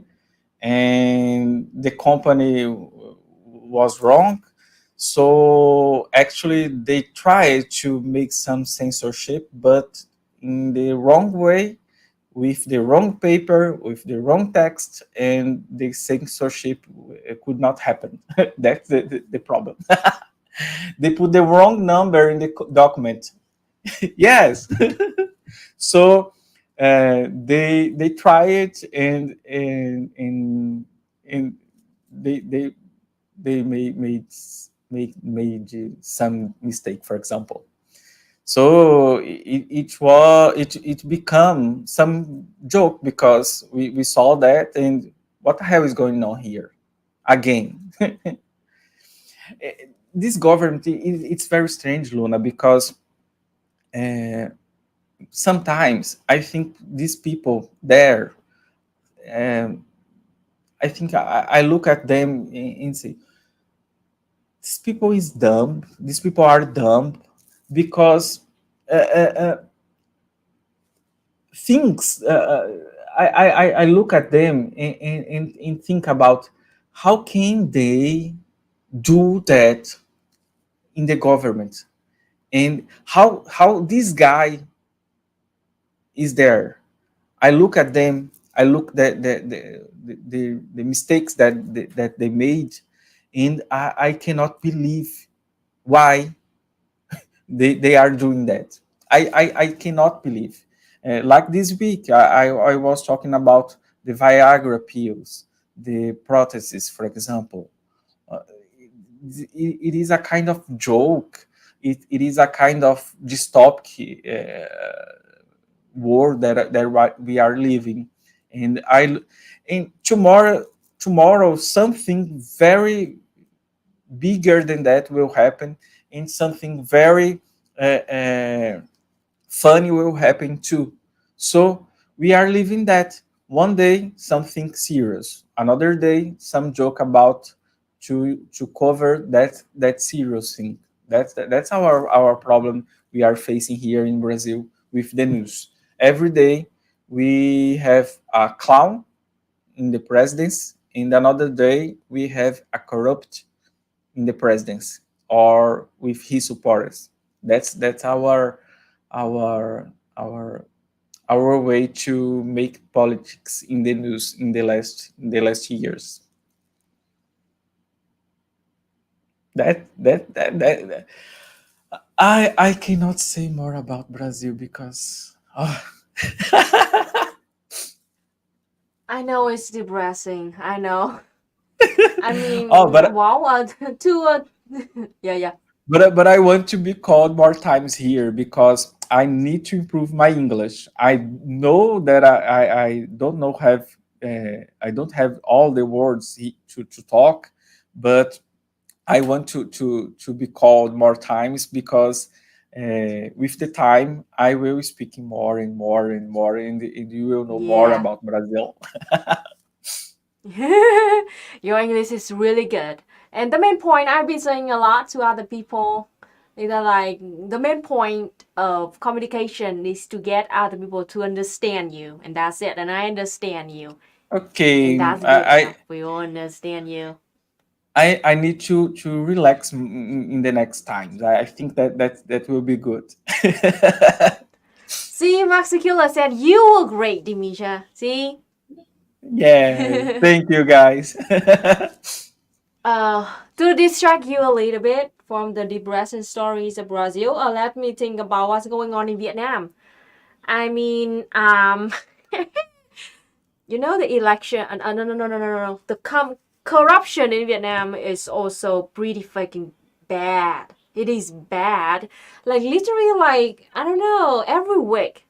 and the company was wrong. So actually, they tried to make some censorship, but in the wrong way, with the wrong paper, with the wrong text, and the censorship could not happen. That's the problem. They put the wrong number in the document. Yes. So they try it, and they made some mistake, for example. So it become some joke, because we saw that, and what the hell is going on here again? This government, it's very strange, Luna, because uh, sometimes I think these people there, um, I think I look at them and say, these people is dumb. These people are dumb because uh, uh, uh, things. I look at them and think about how can they do that in the government, and how this guy is there. I look at them. I look the mistakes that they made, and I cannot believe why they are doing that. I cannot believe. Like this week, I was talking about the Viagra pills, the protheses, for example. Uh, it is a kind of joke. It is a kind of dystopic world that we are living, and tomorrow something very bigger than that will happen, and something very funny will happen too. So we are living that. One day something serious, another day some joke about to cover that serious thing. That's our problem we are facing here in Brazil with the news. Every day we have a clown in the presidency, and another day we have a corrupt in the presidency or with his supporters. That's our our our way to make politics in the news in the last years. That I cannot say more about Brazil because I know it's depressing. I know. I mean, oh, wow, to yeah, yeah. but I want to be called more times here because I need to improve my English. I know that I don't know have I don't have all the words to talk, but I want to be called more times because with the time I will speak more and more and more, and you will know more Yeah. about Brazil. Your English is really good. And the main point I've been saying a lot to other people is that like the main point of communication is to get other people to understand you, and that's it. And I understand you, and Okay, that's good enough. We all understand you. I need to relax in the next times. I think that will be good. See, Maxicula said you were great, Demisha. See? Yeah, thank you guys. To distract you a little bit from the depressing stories of Brazil, let me think about what's going on in Vietnam. I mean, you know the election. No. Corruption in Vietnam is also pretty fucking bad. It is bad. Like literally, like I don't know. Every week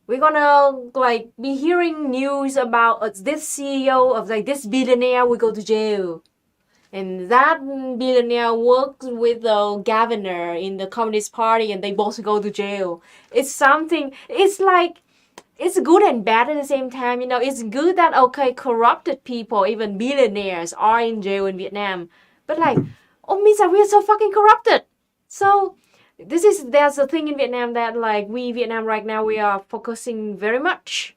we're gonna like be hearing news about this CEO of like this billionaire will go to jail, and that billionaire works with the governor in the Communist Party, and they both go to jail. It's something. It's like it's good and bad at the same time. You know, it's good that okay, corrupted people, even billionaires, are in jail in Vietnam, but like, oh, means that we're so fucking corrupted. So there's a thing in Vietnam that like we Vietnam right now we are focusing very much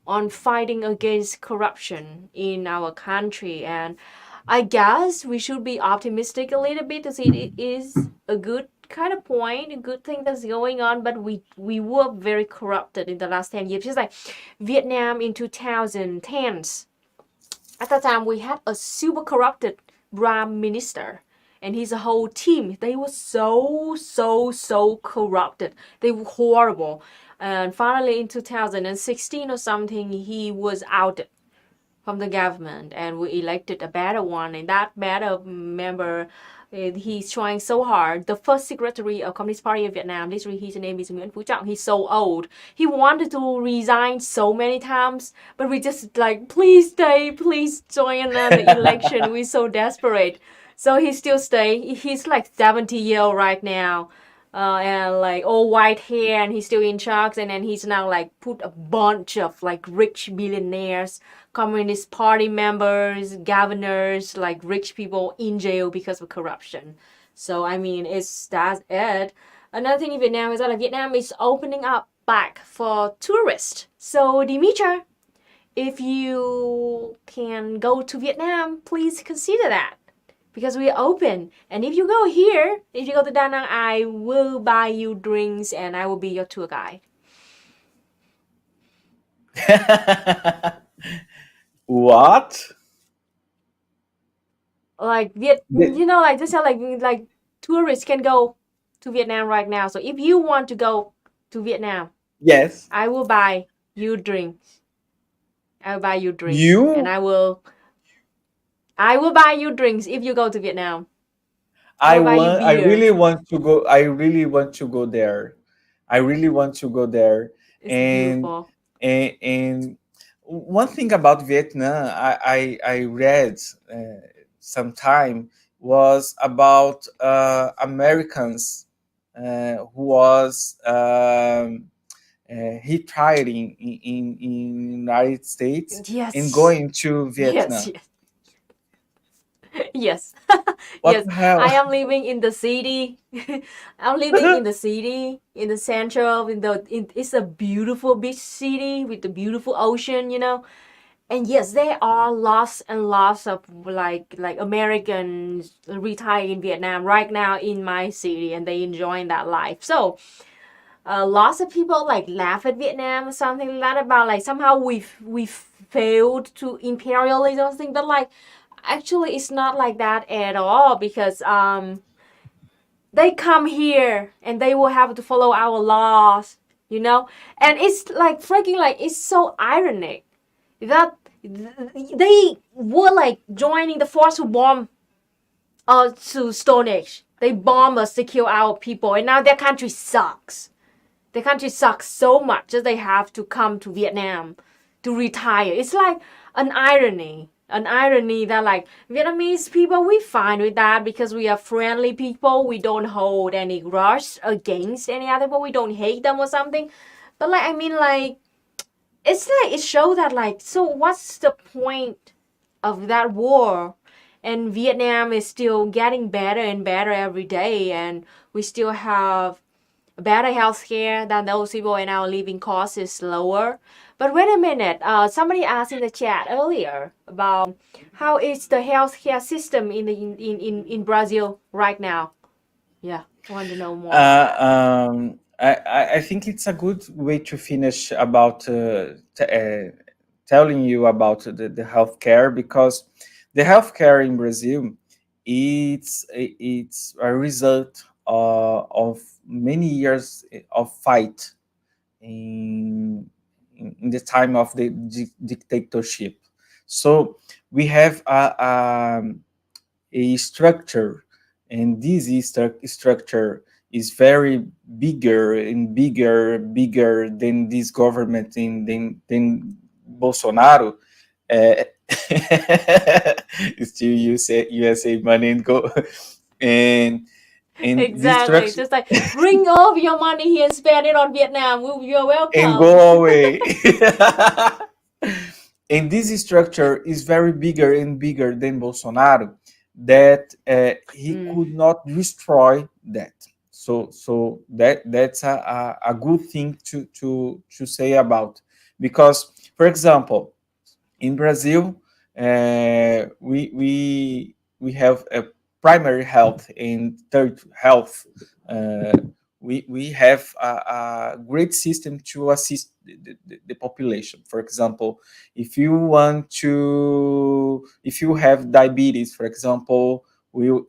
on fighting against corruption in our country, and I guess we should be optimistic a little bit to see it is a good kind of point, a good thing that's going on. But we were very corrupted in the last 10 years. Just like Vietnam in 2010s, at that time we had a super corrupted prime minister and his whole team. They were so corrupted. They were horrible. And finally in 2016 or something, he was outed from the government and we elected a better one, and that better member, he's trying so hard. The first secretary of Communist Party of Vietnam, literally his name is Nguyễn Phú Trọng. He's so old. He wanted to resign so many times, but we just like, please stay, please join the election. We're so desperate. So he still stay. He's like 70-year-old right now, and like all white hair, and he's still in charge. And then he's now like put a bunch of like rich billionaires, Communist Party members, governors, like rich people in jail because of corruption. So I mean, that's it. Another thing in Vietnam is that like, Vietnam is opening up back for tourists. So Dmitra, if you can go to Vietnam, please consider that because we are open. And if you go here, if you go to Da Nang, I will buy you drinks and I will be your tour guide. What? Like The- you know, like this, like tourists can go to Vietnam right now. So if you want to go to Vietnam, yes. I will buy you drinks. I will buy you drinks, and You I will buy you drinks if you go to Vietnam. I I will buy you want I beer. really want to go. I really want to go there. I really want to go there. It's And beautiful. and one thing about Vietnam, I read sometime was about Americans who was hitchhiking in United States and Yes, going to yes, Vietnam. yes. Yes. What Yes, the hell? I am living in the city. I'm living in the city, in the central, it's a beautiful beach city with a beautiful ocean, you know. And yes, there are lots and lots of like Americans retired in Vietnam right now in my city, and they enjoying that life. So lots of people like laugh at Vietnam or something like that about like somehow we failed to imperialism or something, but like actually it's not like that at all because they come here and they will have to follow our laws, you know. And it's like freaking like it's so ironic that they were like joining the force who bomb to Stone Age. They bomb us to kill our people, and now their country sucks. the country sucks so much that they have to come to Vietnam to retire. It's like an irony. An irony that like Vietnamese people, we fine with that because we are friendly people. We don't hold any grudge against any other people. We don't hate them or something. But like I mean like it's like it shows that like so what's the point of that war? And Vietnam is still getting better and better every day, and we still have better healthcare than those people, and our living cost is lower. But wait a minute, somebody asked in the chat earlier about how is the healthcare system in Brazil right now. Yeah, I want to know more about that. I think it's a good way to finish about telling you about the healthcare, because the healthcare in Brazil, it's a result of many years of fight in in the time of the dictatorship. So we have a structure, and this structure is very bigger than this government in than Bolsonaro. Uh, still USA money and go and this Exactly. structure Just like bring all your money here and spend it on Vietnam. You're and welcome. go away. And this structure is very bigger and bigger than Bolsonaro, that he could not destroy that. So that's a good thing to say about, because, for example, in Brazil, we have a primary health and third health. Uh, we have a great system to assist the population. For example, if if you have diabetes, for example, you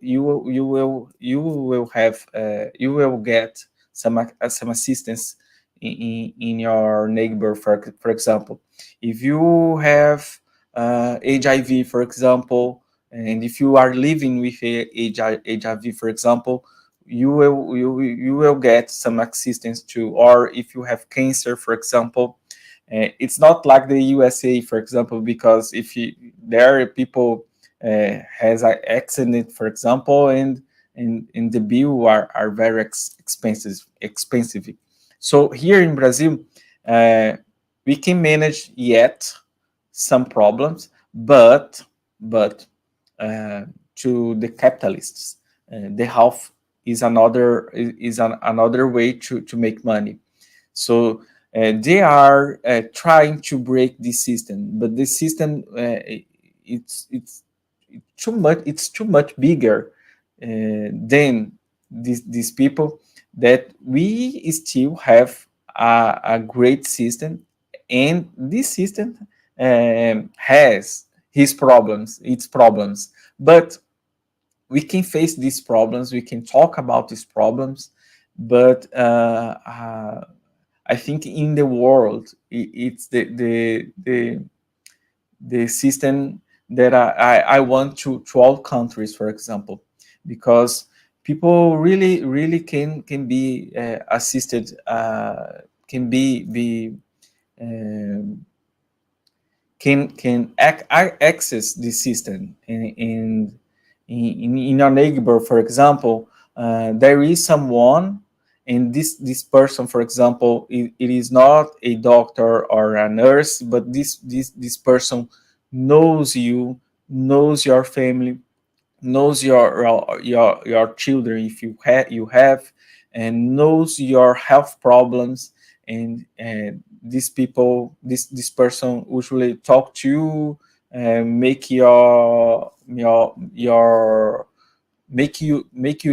will get some assistance in your neighbor. For example, if you have HIV, for example, and if you are living with HIV, for example, you will get some assistance too. Or if you have cancer, for example, it's not like the USA, for example, because if there are people has an accident, for example, and the bill are very expensive. So here in Brazil, uh, we can manage yet some problems, but uh, to the capitalists, the health is another way to make money. So they are trying to break this system, but the system it's too much. It's too much bigger than these people, that we still have a great system, and this system has its problems, but we can face these problems. We can talk about these problems, but I think in the world, it's the system that I want to all countries, for example, because people really can be assisted, can be um can access this system in your neighbor, for example. There is someone, and this person, for example, it is not a doctor or a nurse, but this person knows you, knows your family, knows your children, if you have, and knows your health problems. And these people, this person usually talk to you, and make you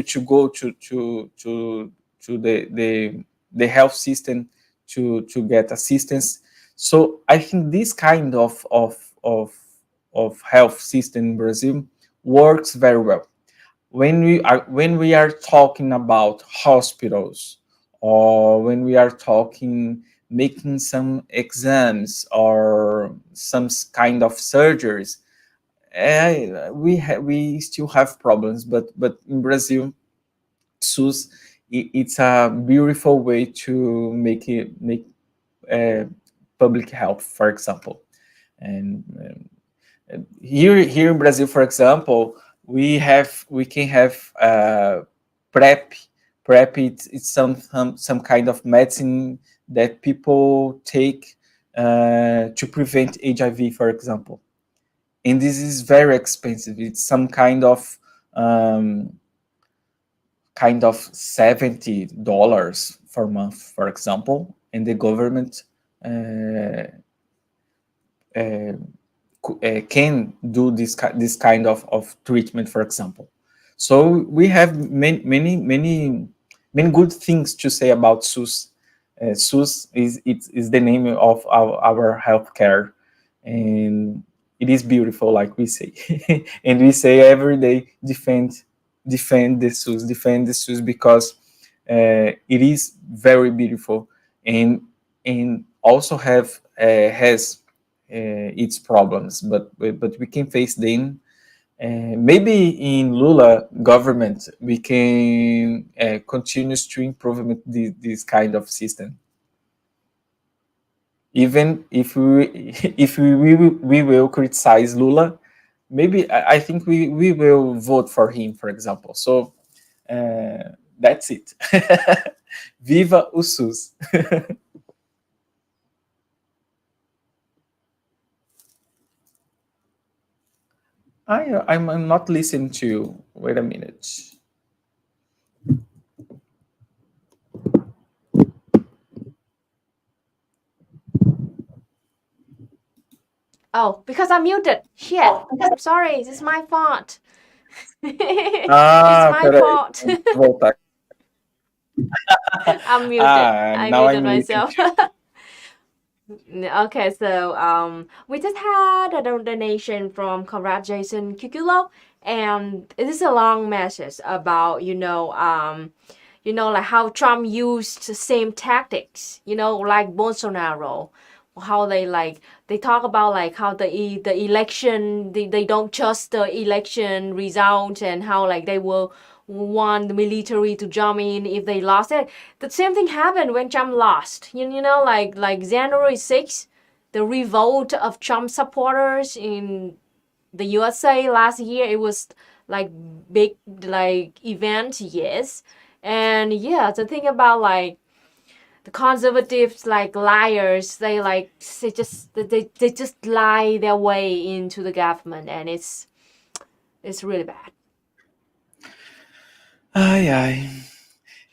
to go to the health system to get assistance. So I think this kind of health system in Brazil works very well. When we are talking about hospitals, or when we are talking making some exams or some kind of surgeries, we still have problems. But in Brazil, SUS it's a beautiful way to make uh, public health, for example. And here in Brazil, for example, we can have prep. Prep it's some kind of medicine that people take to prevent HIV, for example. And this is very expensive. It's some um, kind of $70 per month, for example, and the government uh, uh, can do this kind of treatment, for example. So we have many good things to say about SUS. SUS is the name of our healthcare, and it is beautiful, like we say, and we say every day, defend the SUS because it is very beautiful, and also has its problems, but we can face them. Maybe in Lula government, we can continue to improve this kind of system. Even if we will criticize Lula, maybe I think we will vote for him, for example. So that's it. Viva o SUS! I'm not listening to you. Wait a minute. Oh, because I'm muted. Shit. I'm sorry. This is my fault. It's Ah, my peraí. fault. Vou voltar. I'm muted. Ah, I now muted I'm listening myself. to you. Okay, so we just had a donation from Comrade Jason Kikulo, and it is a long message about like how Trump used the same tactics, like Bolsonaro, how they talk about like how the election they don't trust the election result, and how like they will want the military to jump in if they lost it. The same thing happened when Trump lost. Like January 6th, the revolt of Trump supporters in the USA last year. It was like big like event, yes. And yeah, the thing about like the conservatives like liars, they just lie their way into the government, and it's really bad. Ay, ay.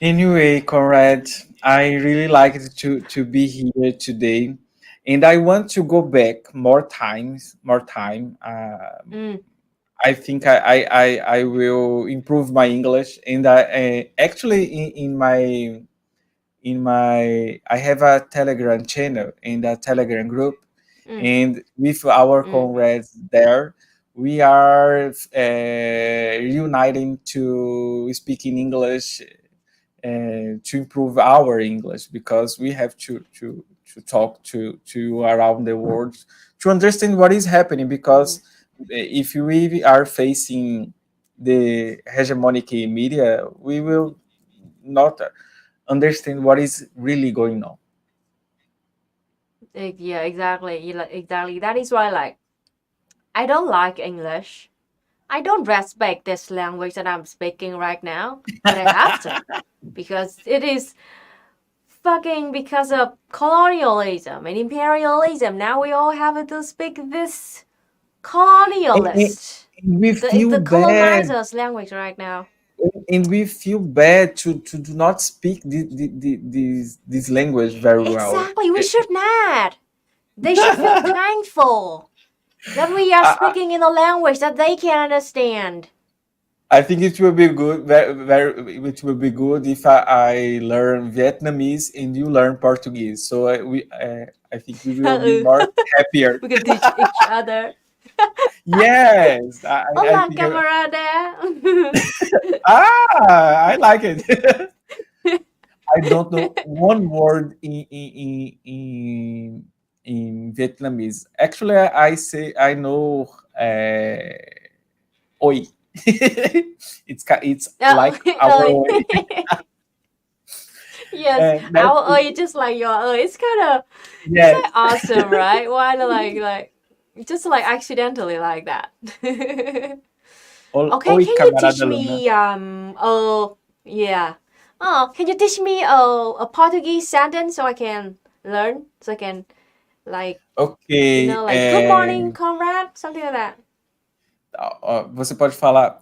Anyway, Conrad, I really liked to be here today, and I want to go back more time. Mm, I think I will improve my English, and actually in my I have a Telegram channel and a Telegram group, mm, and with our mm. comrades there, we are reuniting to speak in English to improve our English because we have to talk to around the world to understand what is happening. Mm. Because if we are facing the hegemonic media, we will not understand what is really going on. Yeah, exactly. Exactly. That is why, like, I don't like English. I don't respect this language that I'm speaking right now, but I have to because it is fucking because of colonialism and imperialism. Now we all have to speak this And colonialist, we the feel bad, colonizers' language right now. and we feel bad to do not speak this language very well. Exactly. We should not. They should feel thankful that we are I, speaking in a language that they can understand. I think it will be good. It will be good if I learn Vietnamese and you learn Portuguese. So I think we will be We more happier. can teach each other. Yes, I Hola, think. camarada. I like it. I don't know one word in Vietnamese. Actually, I say I know oi. It's Oh, like our oh. oi. Yes, That our is just like your it's yes. like awesome, right? Why like just like accidentally like that. Okay, Oi, can you teach camarada Luna. me yeah. Oh, can you teach me a Portuguese sentence so I can learn? So I can like Ok. like good morning, comrade, something like that. Você pode falar.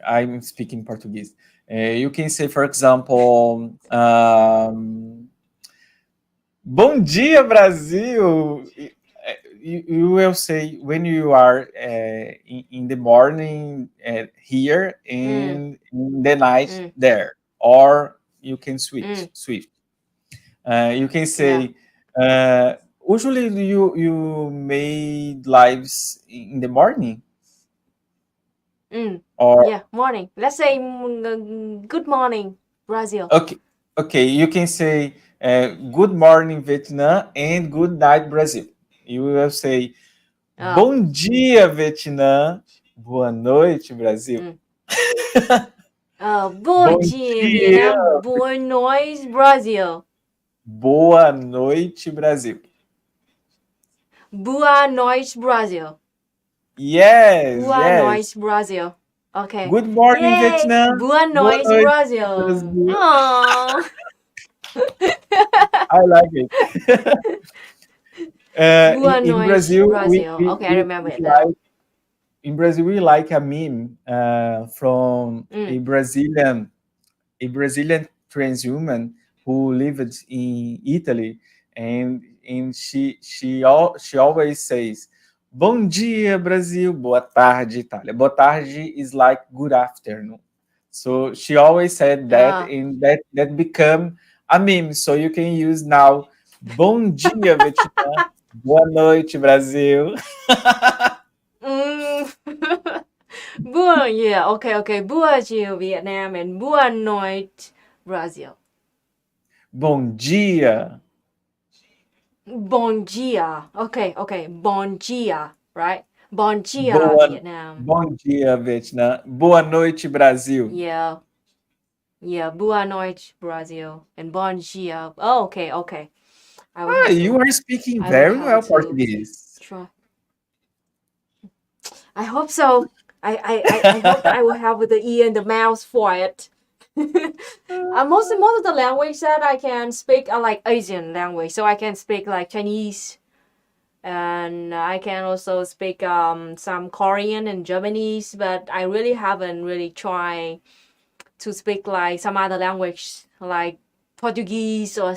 I'm speaking Português. You can say, for example, Bom dia, Brasil! You will say when you are in the morning here Mm, and in the night mm, there, or you can mm, switch. You can yeah. say, usually you made lives in the morning, Mm, or yeah, morning. Let's say good morning, Brazil. okay, okay, you can say good morning Vietnam and good night Brazil. You will say Uh, bom dia Vietnam, boa noite Brasil. mm. Bom Bom dia, dia, Vietnam. Boa noite, Brazil. boa noite Brasil. Boa noite, Brazil. Yes, Boa yes. noite, Brazil. Okay. Good morning Yay! Vietnam, Boa boa noite, noite Brazil. Brasil. Oh. I like it. Boa In noite, Brazil, Brazil. Okay, I remember we it now. like a meme from Mm, a Brazilian trans woman who lived in Italy, and she always says, "Bom dia, Brasil. Boa tarde, Itália." Boa tarde is like good afternoon. So she always said that, uh, and that become a meme. So you can use now, "Bom dia, Vietnam. Boa noite, Brasil." mm. Yeah, okay. Boa dia, Vietnam, and boa noite, Brazil. Bom dia. Bon dia. Okay. Bon dia, right? Bon dia, Boa, Vietnam. bom dia, Vietnã. Boa noite, Brasil. Yeah. Yeah, boa noite, Brazil. And bon dia. Oh, okay. I will Ah, have you to are speaking I will very have well to Portuguese. try. I hope so. I hope that I will have the ear and the mouth for it. Most of the language that I can speak are like Asian language, so I can speak like Chinese, and I can also speak some Korean and Japanese, but I really haven't really tried to speak like some other language like Portuguese or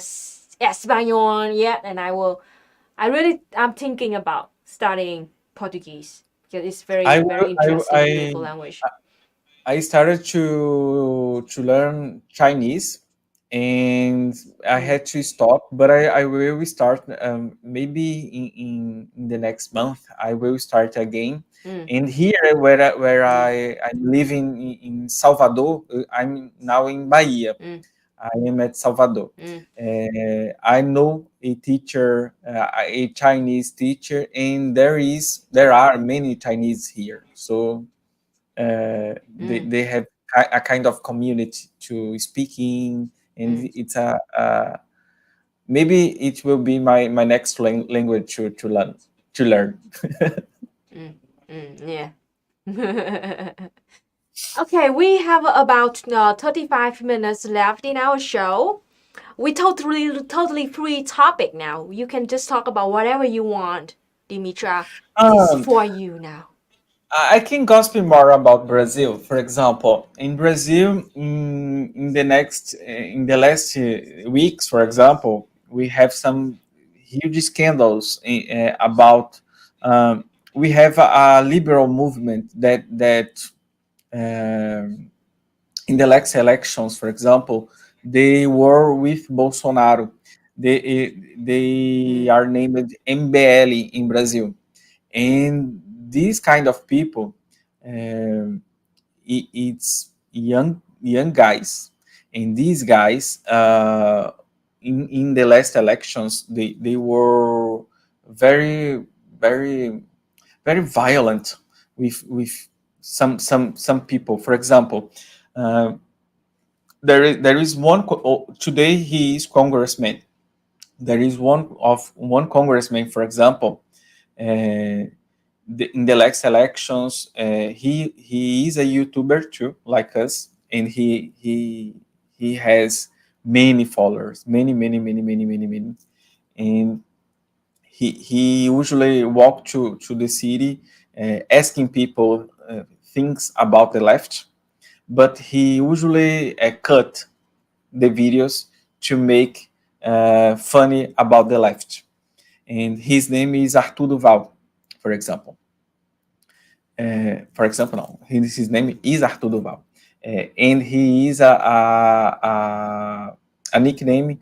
Espanol yet, and I'm thinking about studying Portuguese because it's I very will, interesting and beautiful language. I started to learn Chinese, and I Mm, had to stop, but I will start maybe in the next month. I will start again. mm, And here, where mm, I'm living in Salvador, I'm now in Bahia. mm, I am at Salvador. mm, I know a teacher, a Chinese teacher, and there are many Chinese here. So mm, they have a kind of community to speaking, and mm, it's maybe it will be my next language to learn. mm, yeah. Okay, we have about 35 minutes left in our show. We totally free topic now. You can just talk about whatever you want, Dimitra. This is Um, for you now. I can gossip more about Brazil. For example, in Brazil, in the in the last weeks, for example, we have some huge scandals about. We have a liberal movement that in the last elections, for example, they were with Bolsonaro. They Mm, are named MBL in Brazil, and these kind of people, um, it's young guys, and these guys in the last elections they were very very very violent with some people. For example, uh, there is today he is congressman. There is one congressman, for example, uh, in the last elections. He is a YouTuber too, like us, and he has many followers, many, and he usually walk to the city, asking people things about the left, but he usually cut the videos to make funny about the left. And his name is Arthur Duval, for example. No, his name is Arthur Duval, and he is a nickname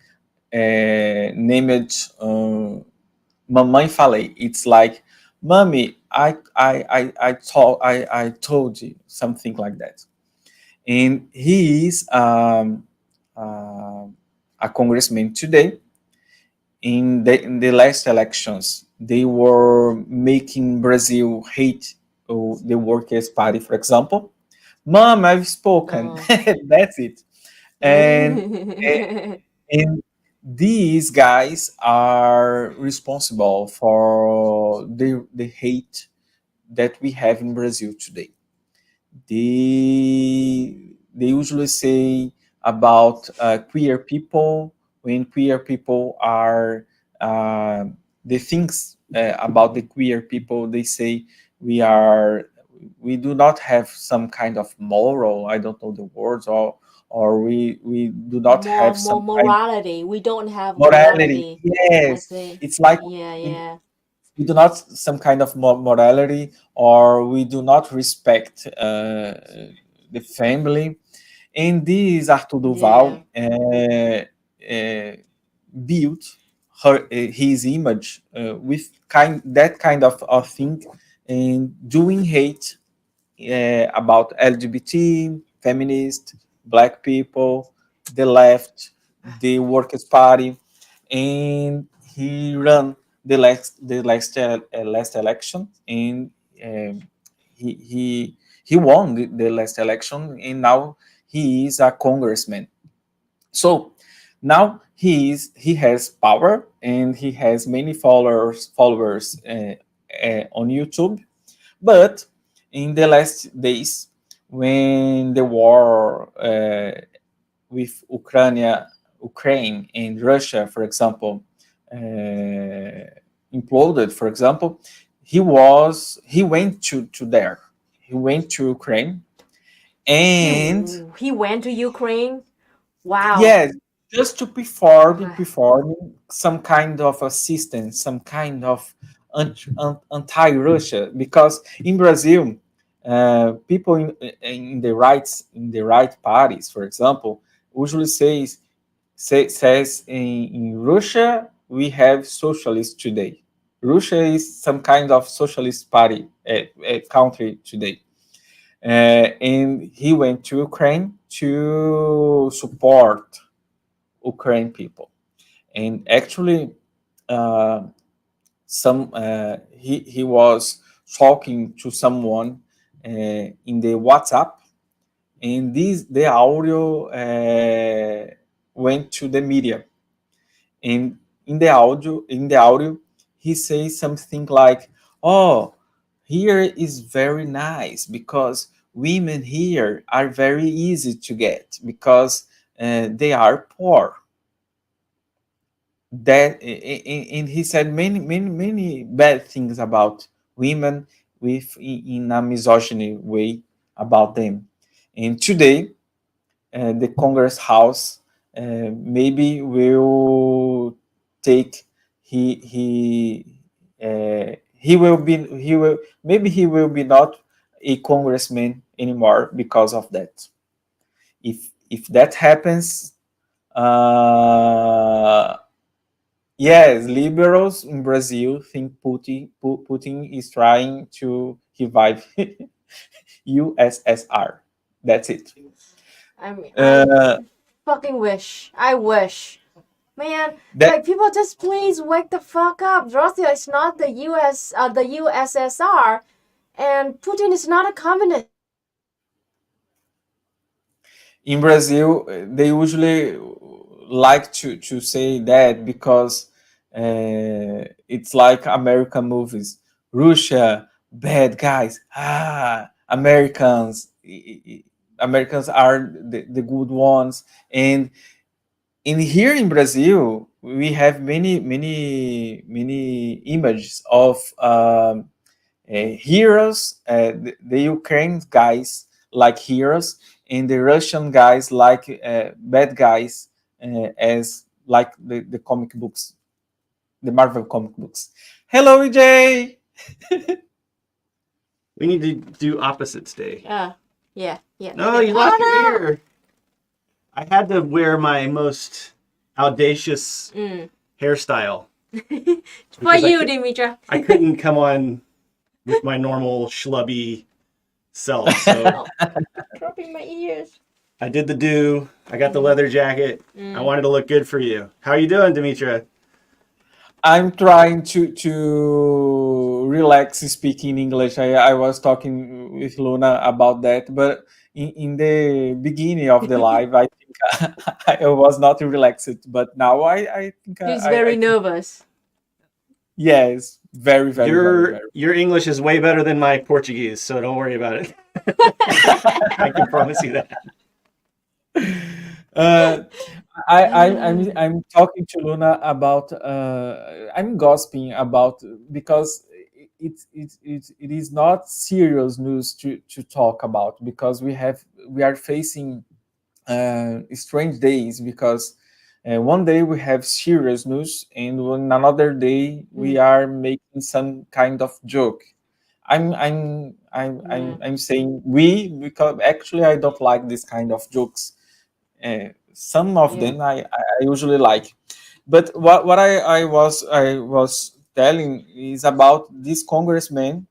named Mamãe Falei. It's like, Mommy, I told you, something like that. And he is uh, a congressman today. In the last elections, they were making Brazil hate the Workers' Party, for example. Mom, I've spoken. Oh. That's it. And and these guys are responsible for the hate that we have in Brazil today. They usually say about queer people, when queer people are uh, the things about the queer people, they say we are we do not have some kind of moral, I don't know the words, or we do not have More some kind of morality. We don't have morality. morality. I Yes, see. it's like Yeah, we, yeah. we do not some kind of morality, or we do not respect the family. And this Arthur Yeah. Duval built his image with that kind of thing, and doing hate about LGBT, feminist, black people, the left, the Workers' Party, and he ran the last election, and um, he won the last election, and now he is a congressman. So now he has power, and he has many followers on YouTube. But in the last days, when the war with Ukraine and Russia, for example, imploded, for example, he went to there. He went to Ukraine, and He went to Ukraine. Wow. yes, just to perform some kind of assistance, some kind of anti-Russia, because in Brazil, people in the right parties, for example, usually says in Russia we have socialists today. Russia is some kind of socialist party, country today. And he went to Ukraine to support Ukraine people. And actually, uh, he was talking to someone in the WhatsApp, and the audio went to the media. And in the audio, he says something like, "Oh, here is very nice because women here are very easy to get because they are poor." And he said many bad things about women, in a misogyny way about them. And today, the Congress House maybe will take he will maybe he will be not a congressman anymore because of that. If that happens, uh, yes, liberals in Brazil think Putin is trying to revive USSR. That's it. I mean, I Uh, fucking wish. I wish. Man, that like people just please wake the fuck up. Russia is not the the USSR, and Putin is not a communist. in Brazil, they usually like to say that because it's like American movies. Russia, bad guys. Americans. Americans are the good ones. And in here in Brazil, we have many images of heroes, the Ukraine guys like heroes, and the Russian guys like bad guys, as like the comic books, the Marvel comic books. Hello, EJ. We need to do opposites day. Yeah. No, you lost your ear. I had to wear my most audacious hairstyle. For you, Dmitra. I couldn't come on with my normal schlubby self, so Dropping my ears. I did the do. I got the leather jacket. I wanted to look good for you. How are you doing, Dmitra? I'm trying to relax speaking English. I was talking with Luna about that, but in the beginning of the live, I think I was not relaxed, but now I think He's very nervous. Yes, very, very, very. Your English is way better than my Portuguese, so don't worry about it. I can promise you that. I'm talking to Luna about I'm gossiping about because it is not serious news to talk about because we are facing strange days because one day we have serious news and on another day we are making some kind of joke. I'm saying we because actually I don't like this kind of jokes. Some of them I usually like, but what I was telling is about this congressman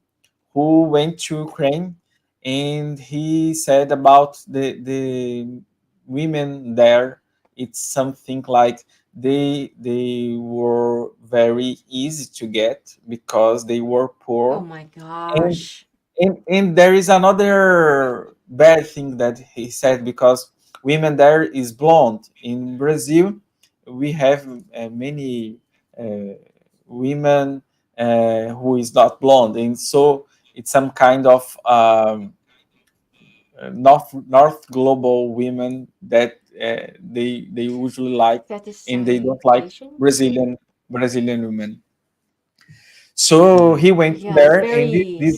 who went to Ukraine, and he said about the women there. It's something like they were very easy to get because they were poor. Oh my gosh. And there is another bad thing that he said because women there is blonde. In Brazil, we have many women who is not blonde, and so it's some kind of North global women that they usually like, and they don't like Brazilian women. So he went there, and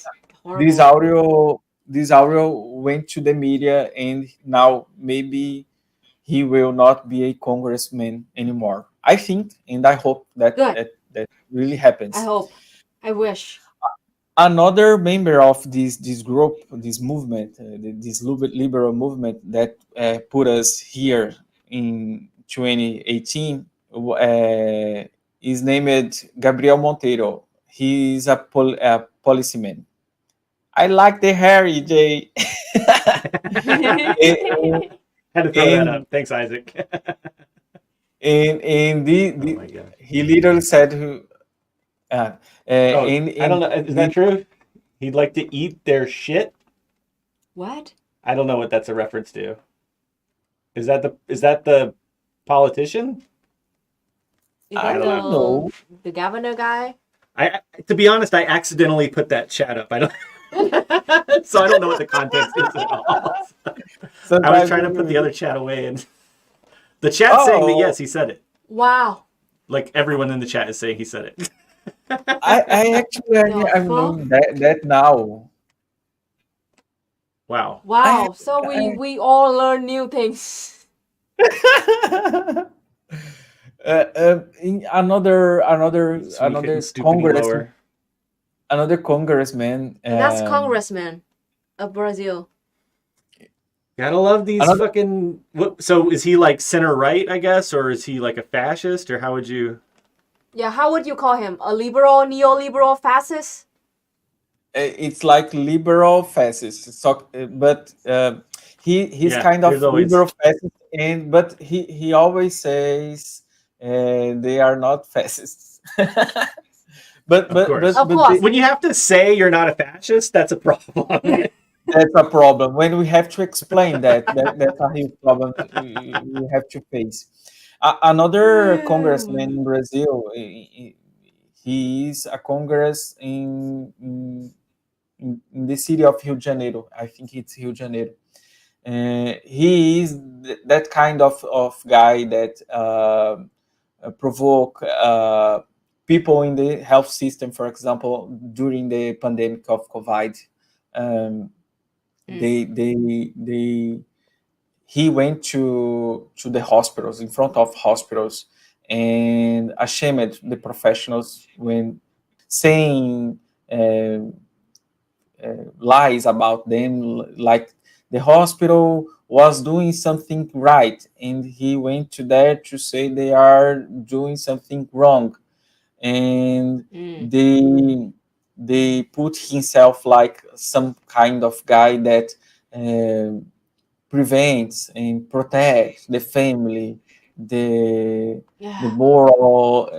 this audio went to the media, and now maybe he will not be a congressman anymore. I think, and I hope that really happens. I hope. I wish. Another member of this group, this movement, this liberal movement that put us here in 2018, is named Gabriel Monteiro. He's a policeman. I like the hair, EJ. Had to throw that up. Thanks, Isaac. and Oh my God. he literally said, I don't know. Is that true? He'd like to eat their shit? What? I don't know what that's a reference to. Is that the politician? I don't know. The governor guy? To be honest, I accidentally put that chat up. I don't so I don't know what the context is at all. I was trying to put the other chat away, and the chat's saying that yes, he said it. Wow. Like everyone in the chat is saying he said it. I actually I'm knowing that now. Wow. Wow. So we all learn new things. In another congressman, And that's congressman of Brazil. Gotta love these fucking. So is he like center right, I guess, or is he like a fascist, or how would you? Yeah, how would you call him? A liberal, neoliberal, fascist? It's like liberal fascist. So, but he's kind of liberal fascist, but he always says they are not fascists. But of course. Of course. When you have to say you're not a fascist, that's a problem. That's a problem. When we have to explain that's a huge problem we have to face. Another congressman in Brazil, he is a congress in the city of Rio de Janeiro. I think it's Rio de Janeiro. He is that kind of guy that provoke people in the health system, for example, during the pandemic of COVID. Um, they he went to the hospitals, in front of hospitals, and ashamed the professionals when saying uh, lies about them, like the hospital was doing something right and he went to there to say they are doing something wrong, and they put himself like some kind of guy that uh, prevents and protects the family, the moral.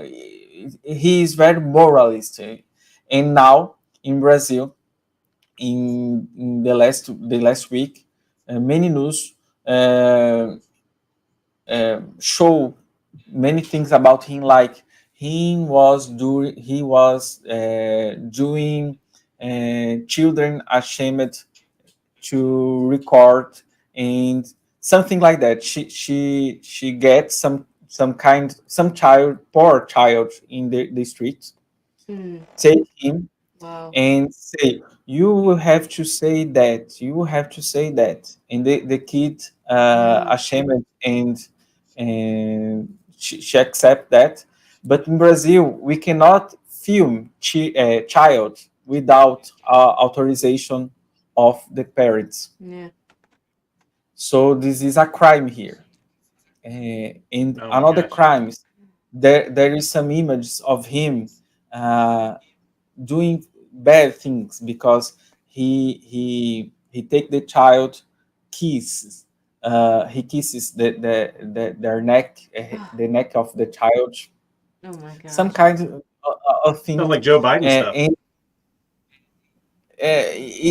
He is very moralist, and now in Brazil, in the last week, many news show many things about him, like he was doing children ashamed to record and something like that. She gets some child, poor child in the street, take him Wow. and say, you will have to say that, you will have to say that, and the kid ashamed, and she accept that. But in Brazil we cannot film child without authorization of the parents, Yeah. so this is a crime here. And Oh my another gosh. crimes, there is some images of him uh, doing bad things because he take the child kisses, he kisses their neck, the neck of the child, Oh my some gosh. kind of Sounds thing, like Joe Biden stuff. and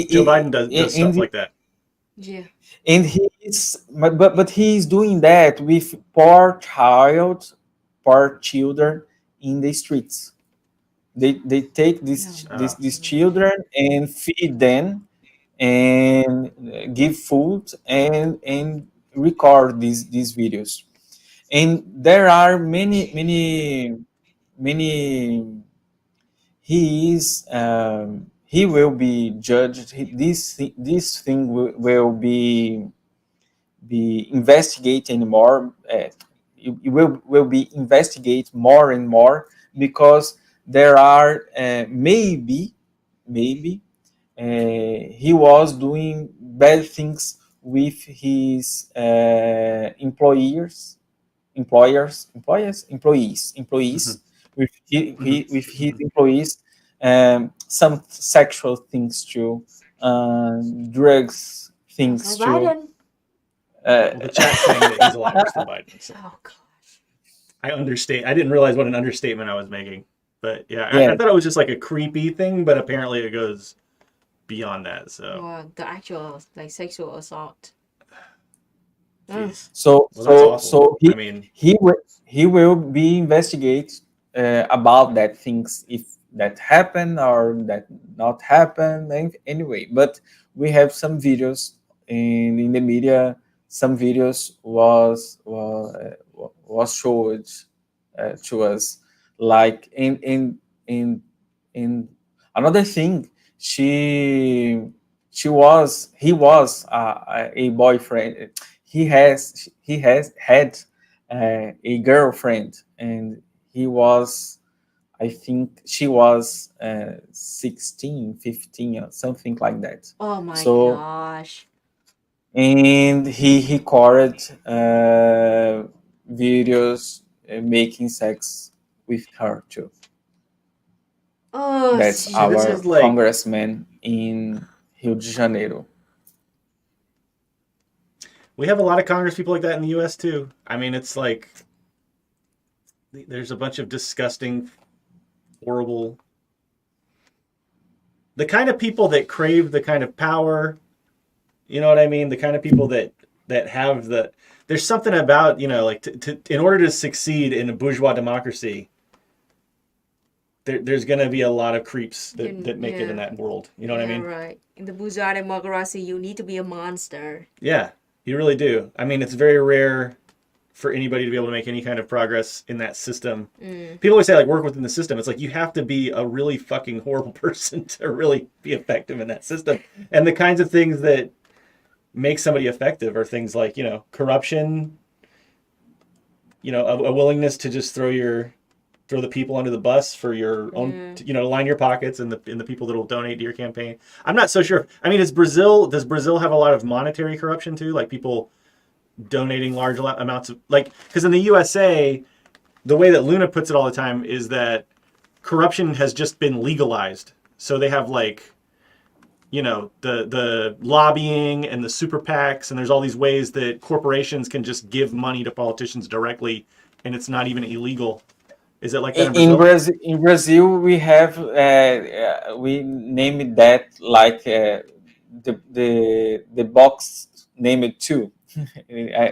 Joe Biden does stuff like that. Yeah. and but he's doing that with poor children in the streets. They take Oh. these children and feed them and give food and record these videos, and there are many. He will be judged. This thing will be investigated more. It will be investigated more and more because there are maybe he was doing bad things with his employees, with with his employees, some sexual things too, drugs things Go too. Biden. Well, the chat's saying that he's a lot worse than Biden. So Oh gosh. I understate. I didn't realize what an understatement I was making. But yeah, Yeah. I thought it was just like a creepy thing, but apparently it goes beyond that. So Well, the actual like sexual assault. jeez. So Well, that's awful. so I mean, he will be investigate about that things, if that happened or that not happened anyway. But we have some videos in the media. Some videos was showed to us, like in another thing. He was a boyfriend. He has had a girlfriend, and he was, I think she was 16, 15, or something like that. Oh my So, gosh. and he recorded videos making sex with her too. Oh That's see, this our is like congressman in Rio de Janeiro. we have a lot of Congress people like that in the U.S. too. I mean, it's like there's a bunch of disgusting, horrible, the kind of people that crave the kind of power You know what I mean? The kind of people that have there's something about, like in order to succeed in a bourgeois democracy, there's going to be a lot of creeps that make it in that world. You know what I mean? Right. In the bourgeois democracy, you need to be a monster. Yeah, you really do. I mean, it's very rare for anybody to be able to make any kind of progress in that system. People always say, like, work within the system. It's like you have to be a really fucking horrible person to really be effective in that system. And the kinds of things that make somebody effective are things like, corruption, a willingness to just throw the people under the bus for your own, line your pockets and the people that will donate to your campaign. I'm not so sure. I mean, does Brazil have a lot of monetary corruption too? Like people donating large amounts of, like, because in the USA, the way that Luna puts it all the time is that corruption has just been legalized. So they have like, the lobbying and the super PACs, and there's all these ways that corporations can just give money to politicians directly, and it's not even illegal. Is it like that in Brazil? In Brazil, we have we name it that like the box name it too.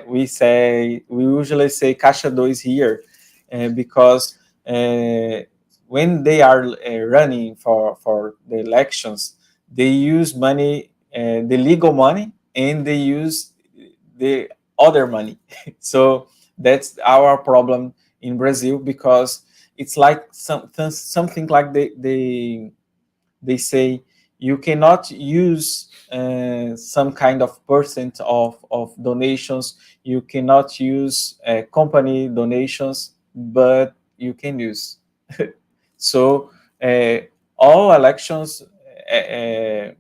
we usually say Caixa dois here, because when they are running for the elections, they use money, the legal money, and they use the other money. So that's our problem in Brazil, because it's like something like they say you cannot use some kind of percent of donations. You cannot use company donations, but you can use. So all elections, they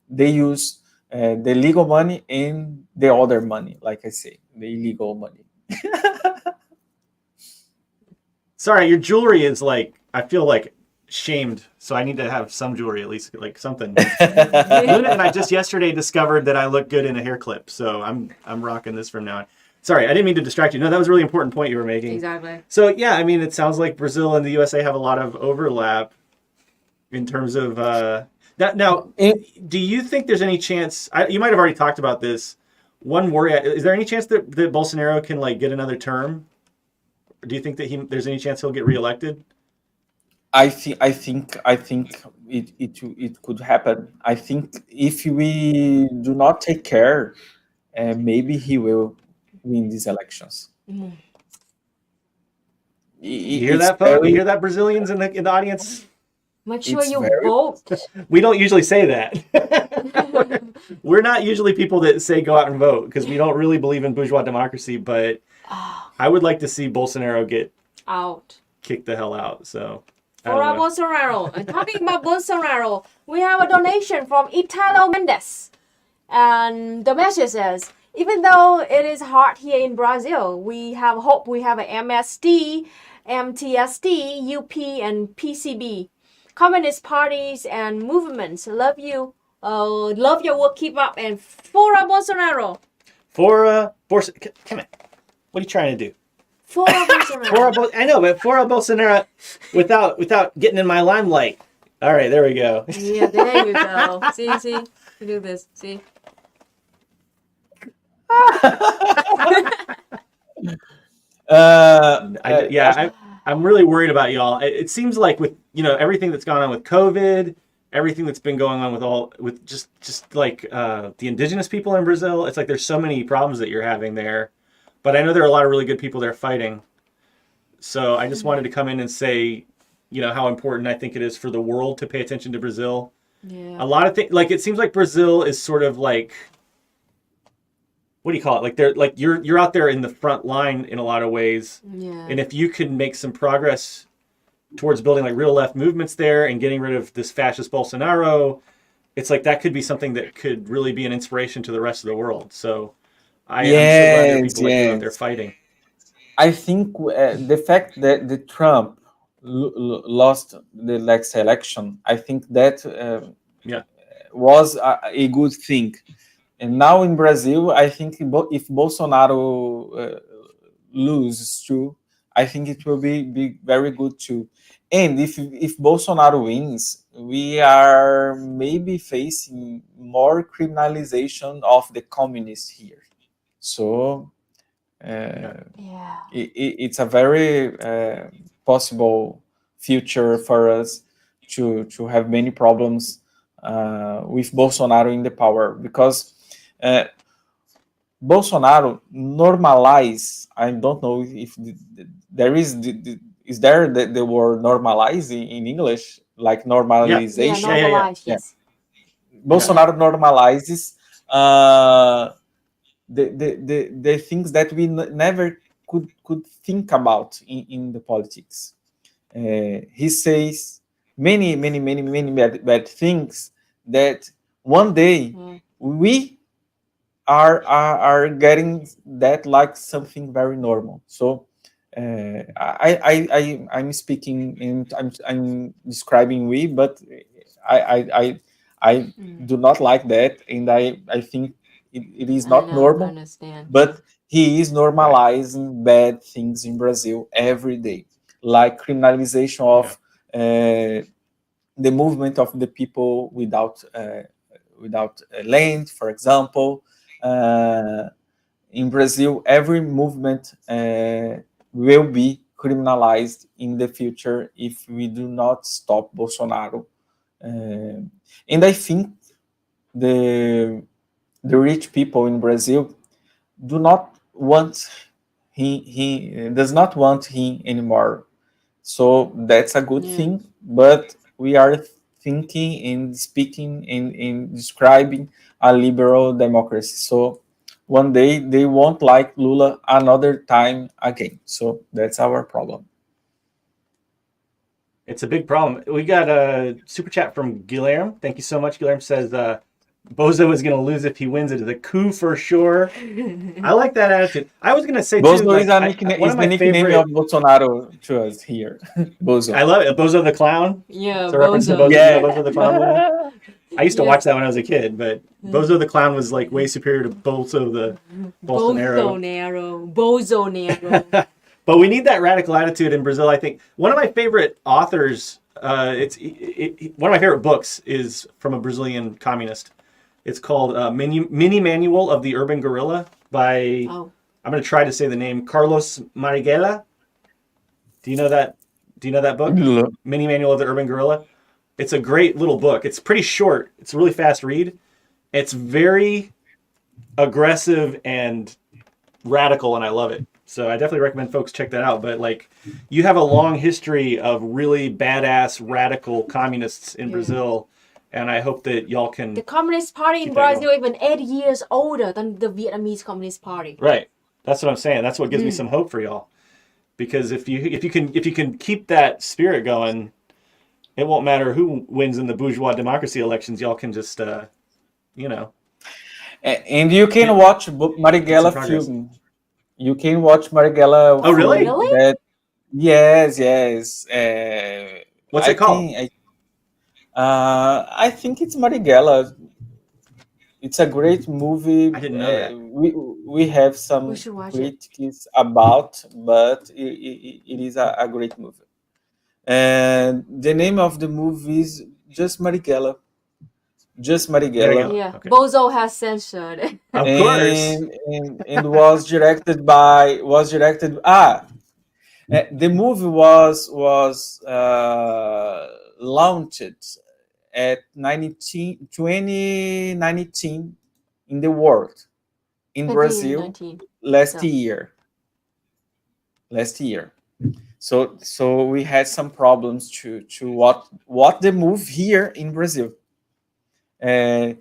use the legal money and the other money, like I say, the illegal money. Sorry, your jewelry is like, I feel like shamed, so I need to have some jewelry, at least like something. Luna and I just yesterday discovered that I look good in a hair clip, so I'm rocking this from now on. Sorry, I didn't mean to distract you. No, that was a really important point you were making. Exactly. So yeah, I mean, it sounds like Brazil and the USA have a lot of overlap in terms of now. Do you think there's any chance? You might have already talked about this. One worry: is there any chance that Bolsonaro can like get another term? Do you think that there's any chance he'll get reelected? I think it could happen. I think if we do not take care, maybe he will win these elections. Mm. You hear that, folks? You hear that, Brazilians in the audience? Make sure you vote. We don't usually say that. We're not usually people that say go out and vote, because we don't really believe in bourgeois democracy. But I would like to see Bolsonaro get out, kicked the hell out. So. For Bolsonaro. And talking about Bolsonaro, we have a donation from Italo Mendes. And the message says, even though it is hard here in Brazil, we have hope. We have a MSD, MTSD, UP, and PCB. Communist parties and movements. Love you. Love your work. Keep up. And Fora Bolsonaro. Come on. What are you trying to do? Fora Bolsonaro. I know, but Fora Bolsonaro without getting in my limelight. All right, there we go. Yeah, there you go. See, you do this. See. I'm really worried about y'all. It seems like with everything that's gone on with COVID, everything that's been going on with just like the indigenous people in Brazil, it's like there's so many problems that you're having there. But I know there are a lot of really good people there fighting. So I just wanted to come in and say, how important I think it is for the world to pay attention to Brazil. Yeah. A lot of things, like it seems like Brazil is sort of like, what do you call it? Like they're like you're out there in the front line in a lot of ways. Yeah. And if you can make some progress towards building like real left movements there and getting rid of this fascist Bolsonaro, it's like that could be something that could really be an inspiration to the rest of the world. So I'm so glad there are people like you out there fighting. I think the fact that the Trump lost the next election, I think that was a good thing. And now in Brazil, I think if Bolsonaro loses too, I think it will be very good too. And if Bolsonaro wins, we are maybe facing more criminalization of the communists here. So it's a very possible future for us to have many problems with Bolsonaro in the power, because Bolsonaro normalize. I don't know if there is there the word normalize in English, like normalization. Normalize, yes. Bolsonaro normalizes the things that we never could think about in the politics. He says many bad things that one day we are getting that like something very normal. So I'm speaking and I'm describing we, but I do not like that, and I think it is not normal. I understand. But he is normalizing bad things in Brazil every day, like criminalization of the movement of the people without land, for example. In Brazil, every movement will be criminalized in the future if we do not stop Bolsonaro. And I think the rich people in Brazil do not want he does not want him anymore. So that's a good thing, but we are thinking and speaking and describing a liberal democracy. So one day they won't like Lula another time again. So that's our problem. It's a big problem. We got a super chat from Guilherme. Thank you so much. Guilherme says Bozo is going to lose if he wins. It is a coup for sure. I like that attitude. I was going to say Bozo too, is the nickname of Bolsonaro to us here. Bozo. I love it. Bozo the Clown. Yeah, it's a reference to Bozo. Bozo the Clown movie. I used to watch that when I was a kid, but Bozo the Clown was like way superior to Bozo the Bolsonaro. Bolsonaro. But we need that radical attitude in Brazil, I think. One of my favorite authors, one of my favorite books is from a Brazilian communist. It's called Mini Manual of the Urban Guerrilla by, I'm going to try to say the name, Carlos Marighella. Do you know that book? Mini Manual of the Urban Guerrilla. It's a great little book. It's pretty short. It's a really fast read. It's very aggressive and radical, and I love it. So I definitely recommend folks check that out. But like, you have a long history of really badass radical communists in Brazil, and I hope that y'all can. The Communist Party in Brazil even 8 years older than the Vietnamese Communist Party. Right. That's what I'm saying. That's what gives me some hope for y'all, because if you can keep that spirit going, it won't matter who wins in the bourgeois democracy elections. Y'all can just, And you can watch Marighella film. You can watch Marighella. Oh, really? Yes. What's it called? I think it's Marighella. It's a great movie. I didn't know that. We have some critics about, but it is a great movie. And the name of the movie is just Marighella. Just Marighella. Yeah, okay. Bozo has censored. Of course. And was directed by the movie was launched at 2019 in the world, in Brazil last year. So we had some problems to what the movie here in Brazil. Wagner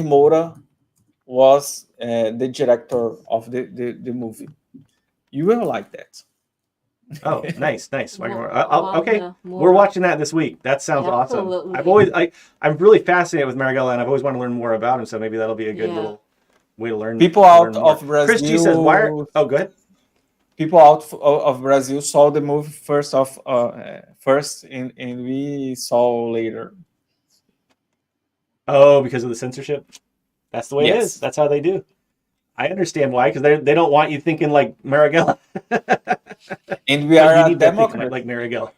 Moura was the director of the movie. You will like that. Oh, nice. Okay, we're watching that this week. That sounds awesome. I'm really fascinated with Marighella, and I've always wanted to learn more about him. So maybe that'll be a good little way to learn. People out of Brazil. Chris G says, "Why?" Oh, go ahead. People out of Brazil saw the movie first, and we saw later. Oh, because of the censorship? That's the way it is. That's how they do. I understand why, because they don't want you thinking like Marighella. And we But are you a need that pick democrat. like Marighella.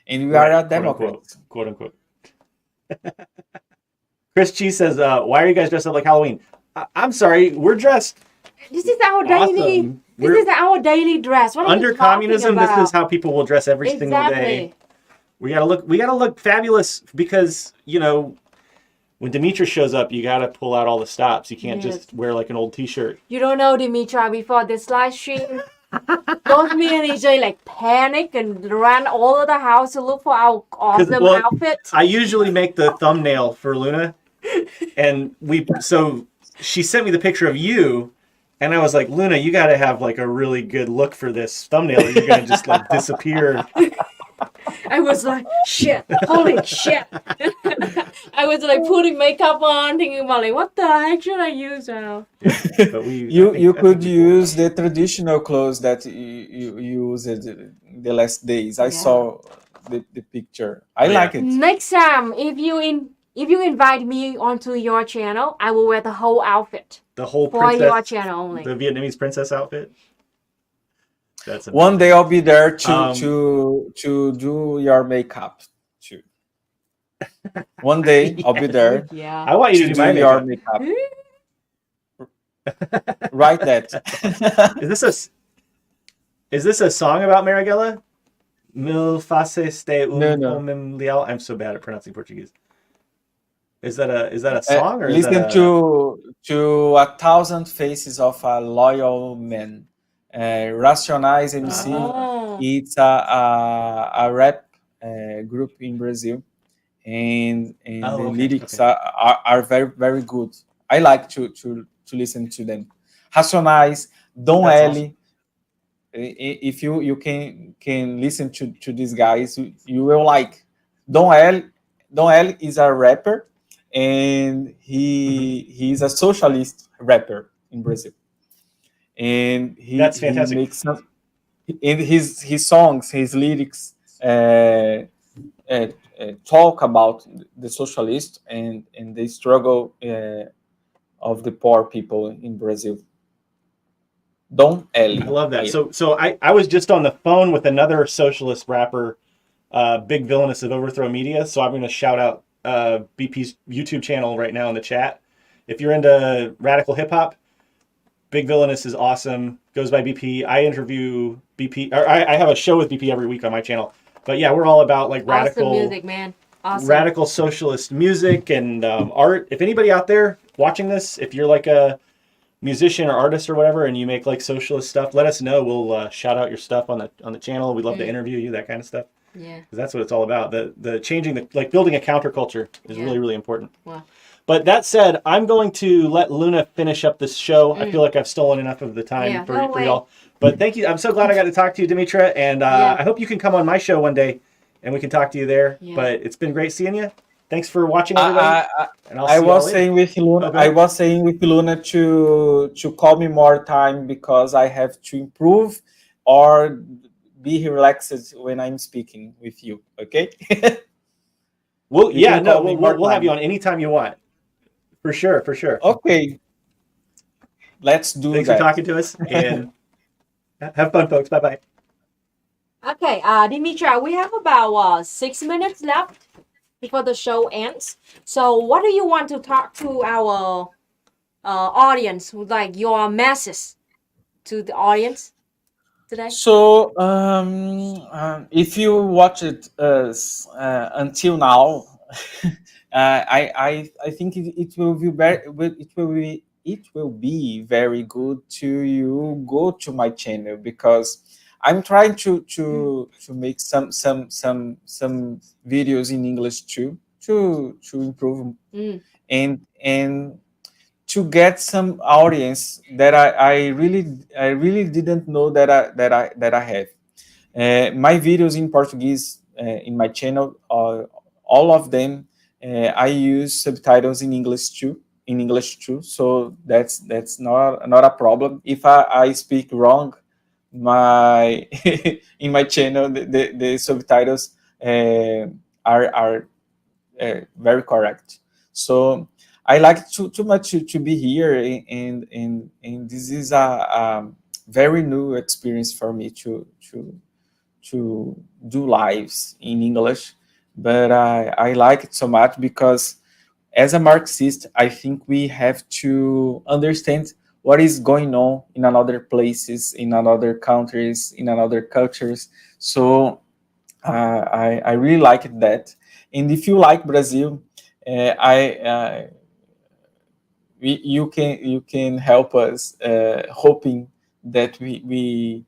And we Right, are a quote democrat. unquote, quote unquote. Chris G says, "Why are you guys dressed up like Halloween?" I'm sorry, we're dressed This is our daily. awesome. This is our daily dress. What are Under you talking communism, about? this is how people will dress every single day. Exactly. We gotta look fabulous because when Dmitra shows up, you gotta pull out all the stops. You can't Yes. just wear like an old T-shirt. You don't know, Dmitra, before this live stream, both me and EJ like panic and ran all of the house to look for our awesome outfit. I usually make the thumbnail for Luna, and so she sent me the picture of you, and I was like, Luna, you got to have like a really good look for this thumbnail, or you're gonna just like disappear. I was like, shit, holy shit. I was like putting makeup on, thinking about like, what the heck should I use now? But You could use the traditional clothes that you used the last days. I saw the picture. I like it. Next time, if you invite me onto your channel, I will wear the whole outfit. The whole for princess, your channel only. The Vietnamese princess outfit. That's amazing. One day I'll be there to do your makeup too. One day I'll be there. Yeah. I want you to do my your makeup. Write that. Is this a song about Marighella? Mil faces de homem leal. I'm so bad at pronouncing Portuguese. Is that a song or listen is that to 1,000 Faces of a Loyal Man? Racionais MC. It's a rap group in Brazil, and the lyrics are very, very good. I like to listen to them. Racionais, Dom L. Awesome. If you can listen to these guys, you will like. Dom L is a rapper, and he is a socialist rapper in Brazil. And that's fantastic. He makes some, in his songs, his lyrics talk about the socialist and the struggle of the poor people in Brazil. Dom L. I love that. So I was just on the phone with another socialist rapper, Big Villainous of Overthrow Media. So I'm going to shout out BP's YouTube channel right now in the chat. If you're into radical hip hop, Big Villainous is awesome. Goes by BP. I interview BP, or I have a show with BP every week on my channel. But yeah, we're all about like radical music, man. Awesome. Radical socialist music and art. If anybody out there watching this, if you're like a musician or artist or whatever, and you make like socialist stuff, let us know. We'll shout out your stuff on the channel. We'd love to interview you, that kind of stuff. Yeah, because that's what it's all about. The changing building a counterculture is really, really important. Wow. But that said, I'm going to let Luna finish up this show. I feel like I've stolen enough of the time for y'all. But thank you. I'm so glad I got to talk to you, Dmitra, and I hope you can come on my show one day and we can talk to you there. Yeah. But it's been great seeing you. Thanks for watching, everybody. I was saying with Luna to call me more time because I have to improve or be relaxed when I'm speaking with you. Okay? We'll have you on anytime you want. For sure. Okay. Let's do Thanks that. for talking to us, and have fun, folks. Bye-bye. Okay, Dmitra, we have about 6 minutes left before the show ends. So what do you want to talk to our audience, like your message to the audience today? So, if you watch it until now, I think it will be very good to you go to my channel because I'm trying to make some videos in English too to improve and to get some audience that I really didn't know that I have. My videos in Portuguese in my channel, all of them, I use subtitles in English too. So that's not a problem. If I speak wrong, in my channel the subtitles are very correct. So I like too much to be here, and this is a very new experience for me to do lives in English, but I like it so much because as a Marxist, I think we have to understand what is going on in another places, in another countries, in another cultures. So I really like that. And if you like Brazil, I you can help us hoping that we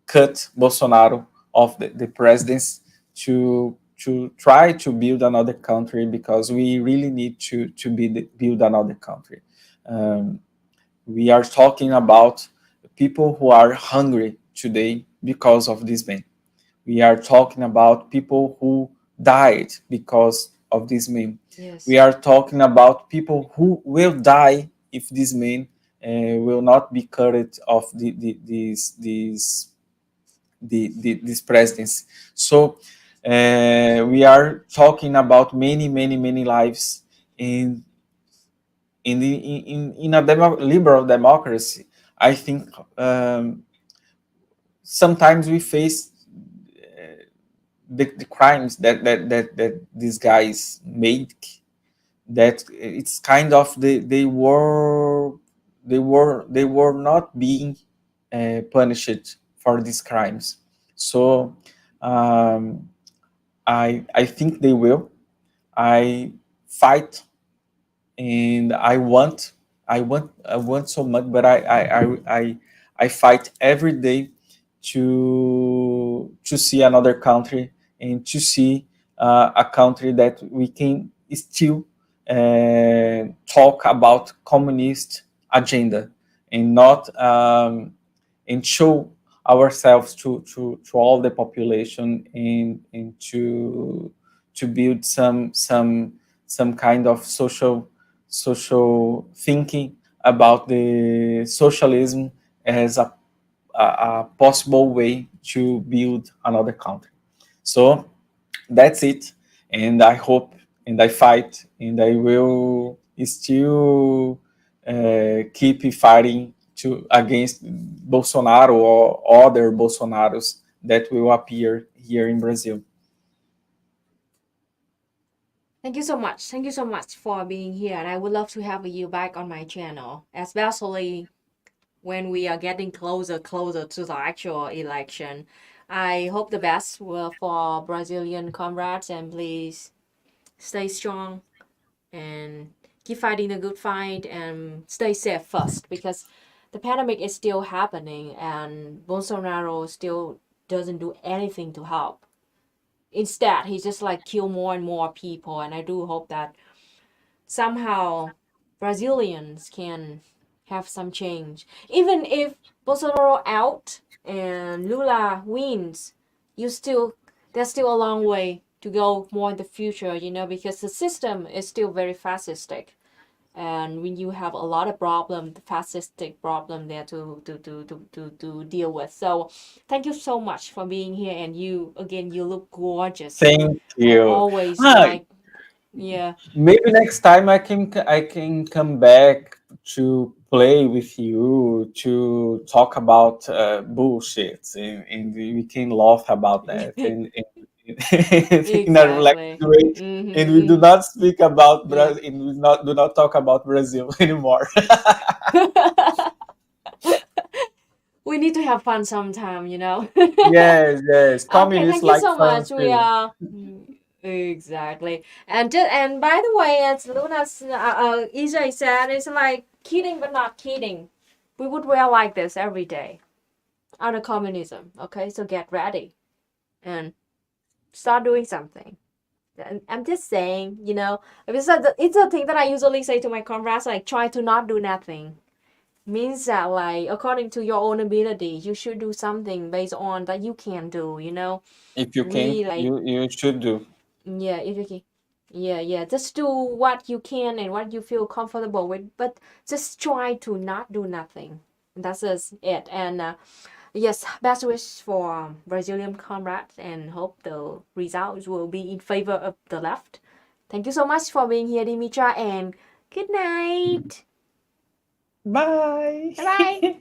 cut Bolsonaro off the presidency to try to build another country, because we really need to build another country. Um, we are talking about people who are hungry today because of this man. We are talking about people who died because of this meme. Yes. We are talking about people who will die if this meme will not be cut off this presidency. So we are talking about many lives in a liberal democracy. I think sometimes we face the crimes that these guys made, that it's kind of they were not being punished for these crimes. So um, I think they will. I fight, and I want so much, but I fight every day to see another country, and to see a country that we can still talk about communist agenda, and not and show ourselves to all the population, and to build some kind of social thinking about the socialism as a possible way to build another country. So that's it, and I hope, and I fight, and I will still keep fighting to against Bolsonaro or other Bolsonaros that will appear here in Brazil. Thank you so much. Thank you so much for being here. And I would love to have you back on my channel, especially when we are getting closer to the actual election. I hope the best for Brazilian comrades, and please stay strong and keep fighting the good fight, and stay safe first, because the pandemic is still happening and Bolsonaro still doesn't do anything to help. Instead, he just like kill more and more people, and I do hope that somehow Brazilians can have some change. Even if Bolsonaro out and Lula wins, there's still a long way to go more in the future, because the system is still very fascistic. And when you have a lot of problem, the fascistic problem there to deal with. So thank you so much for being here, and you look gorgeous. Thank I you. always like, yeah. Maybe next time I can come back to play with you, to talk about bullshit, and we can laugh about that, and in a relaxed Exactly. way, and we do Mm-hmm. not speak about Yeah. Brazil, and we do not talk about Brazil anymore. We need to have fun sometime, you know. Yes, Okay, communists thank you like so fun much. We too. are exactly, and by the way, as Luna's EJ said, it's like kidding but not kidding. We would wear like this every day under communism. Okay, so get ready and start doing something. And I'm just saying, it's a thing that I usually say to my comrades, like try to not do nothing. Means that, like, according to your own ability, you should do something based on that you can do, If you can, really, like, you should do. yeah, if you can, yeah, just do what you can and what you feel comfortable with, but just try to not do nothing. That's just it. And yes, best wish for Brazilian comrades, and hope the results will be in favor of the left. Thank you so much for being here, Dimitra, and good night. Bye. Bye bye.